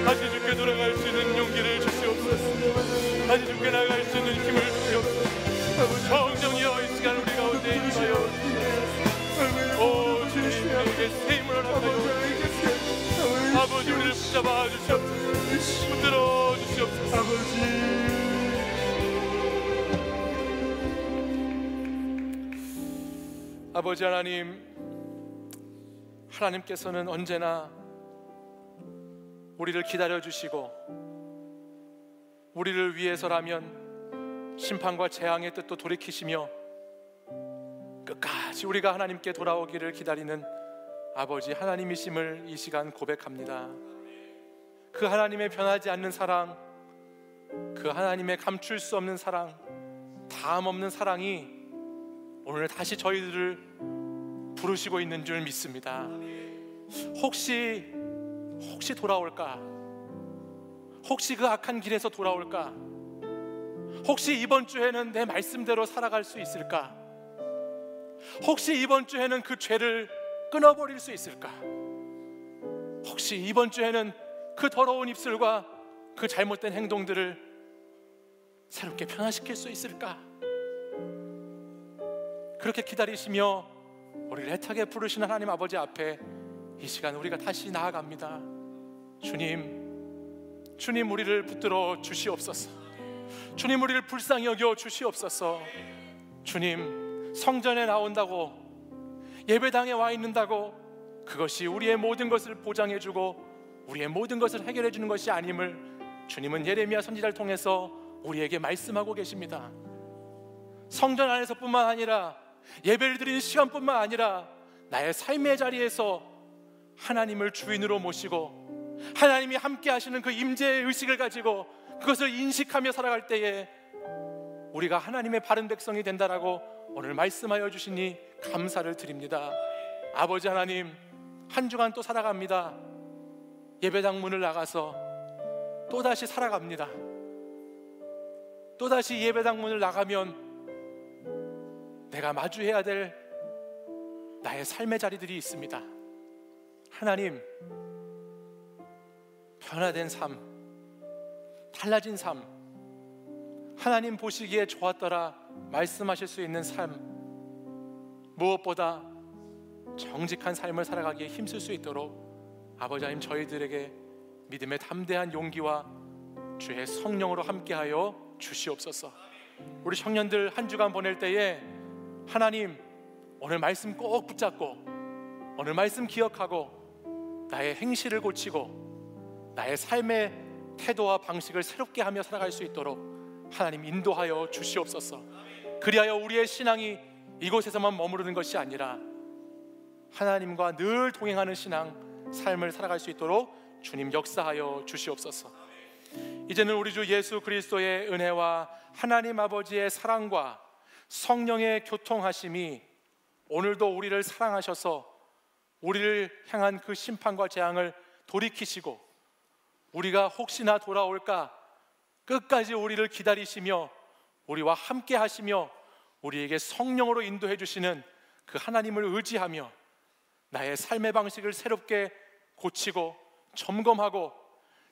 다시 주께 돌아갈 수 있는 용기를 주시옵소서. 다시 주께 나갈 수 있는 힘을 주시옵소서. 성령이여, 이 시간 우리 가운데 임하여 오 주님, 우리에게 새 힘을 허락하여 아버지, 우리를 붙잡아 주시옵소서. 붙들어 주시옵소서. 아버지 하나님, 하나님께서는 언제나 우리를 기다려 주시고, 우리를 위해서라면 심판과 재앙의 뜻도 돌이키시며 끝까지 우리가 하나님께 돌아오기를 기다리는 아버지 하나님이심을 이 시간 고백합니다. 그 하나님의 변하지 않는 사랑, 그 하나님의 감출 수 없는 사랑, 다음 없는 사랑이 오늘 다시 저희들을 부르시고 있는 줄 믿습니다. 혹시 돌아올까? 혹시 그 악한 길에서 돌아올까? 혹시 이번 주에는 내 말씀대로 살아갈 수 있을까? 혹시 이번 주에는 그 죄를 끊어버릴 수 있을까? 혹시 이번 주에는 그 더러운 입술과 그 잘못된 행동들을 새롭게 변화시킬 수 있을까? 그렇게 기다리시며 우리를 애타게 부르시는 하나님 아버지 앞에 이 시간 우리가 다시 나아갑니다. 주님, 우리를 붙들어 주시옵소서. 주님, 우리를 불쌍히 여겨 주시옵소서. 주님, 성전에 나온다고, 예배당에 와 있는다고 그것이 우리의 모든 것을 보장해주고 우리의 모든 것을 해결해주는 것이 아님을 주님은 예레미야 선지자를 통해서 우리에게 말씀하고 계십니다. 성전 안에서뿐만 아니라, 예배를 드리는 시간뿐만 아니라, 나의 삶의 자리에서 하나님을 주인으로 모시고 하나님이 함께 하시는 그 임재의 의식을 가지고 그것을 인식하며 살아갈 때에 우리가 하나님의 바른 백성이 된다라고 오늘 말씀하여 주시니 감사를 드립니다. 아버지 하나님, 한 주간 또 살아갑니다. 예배당 문을 나가서 또다시 살아갑니다. 또다시 예배당 문을 나가면 내가 마주해야 될 나의 삶의 자리들이 있습니다. 하나님, 변화된 삶, 달라진 삶, 하나님 보시기에 좋았더라 말씀하실 수 있는 삶, 무엇보다 정직한 삶을 살아가기에 힘쓸 수 있도록 아버지 하나님, 저희들에게 믿음의 담대한 용기와 주의 성령으로 함께하여 주시옵소서. 우리 청년들 한 주간 보낼 때에 하나님, 오늘 말씀 꼭 붙잡고 오늘 말씀 기억하고 나의 행실을 고치고 나의 삶의 태도와 방식을 새롭게 하며 살아갈 수 있도록 하나님 인도하여 주시옵소서. 그리하여 우리의 신앙이 이곳에서만 머무르는 것이 아니라 하나님과 늘 동행하는 신앙, 삶을 살아갈 수 있도록 주님 역사하여 주시옵소서. 이제는 우리 주 예수 그리스도의 은혜와 하나님 아버지의 사랑과 성령의 교통하심이 오늘도 우리를 사랑하셔서 우리를 향한 그 심판과 재앙을 돌이키시고 우리가 혹시나 돌아올까 끝까지 우리를 기다리시며 우리와 함께 하시며 우리에게 성령으로 인도해 주시는 그 하나님을 의지하며 나의 삶의 방식을 새롭게 고치고 점검하고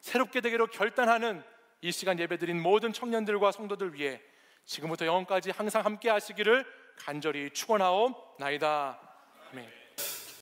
새롭게 되기로 결단하는 이 시간 예배드린 모든 청년들과 성도들 위해 지금부터 영원까지 항상 함께 하시기를 간절히 축원하옵나이다. 아멘.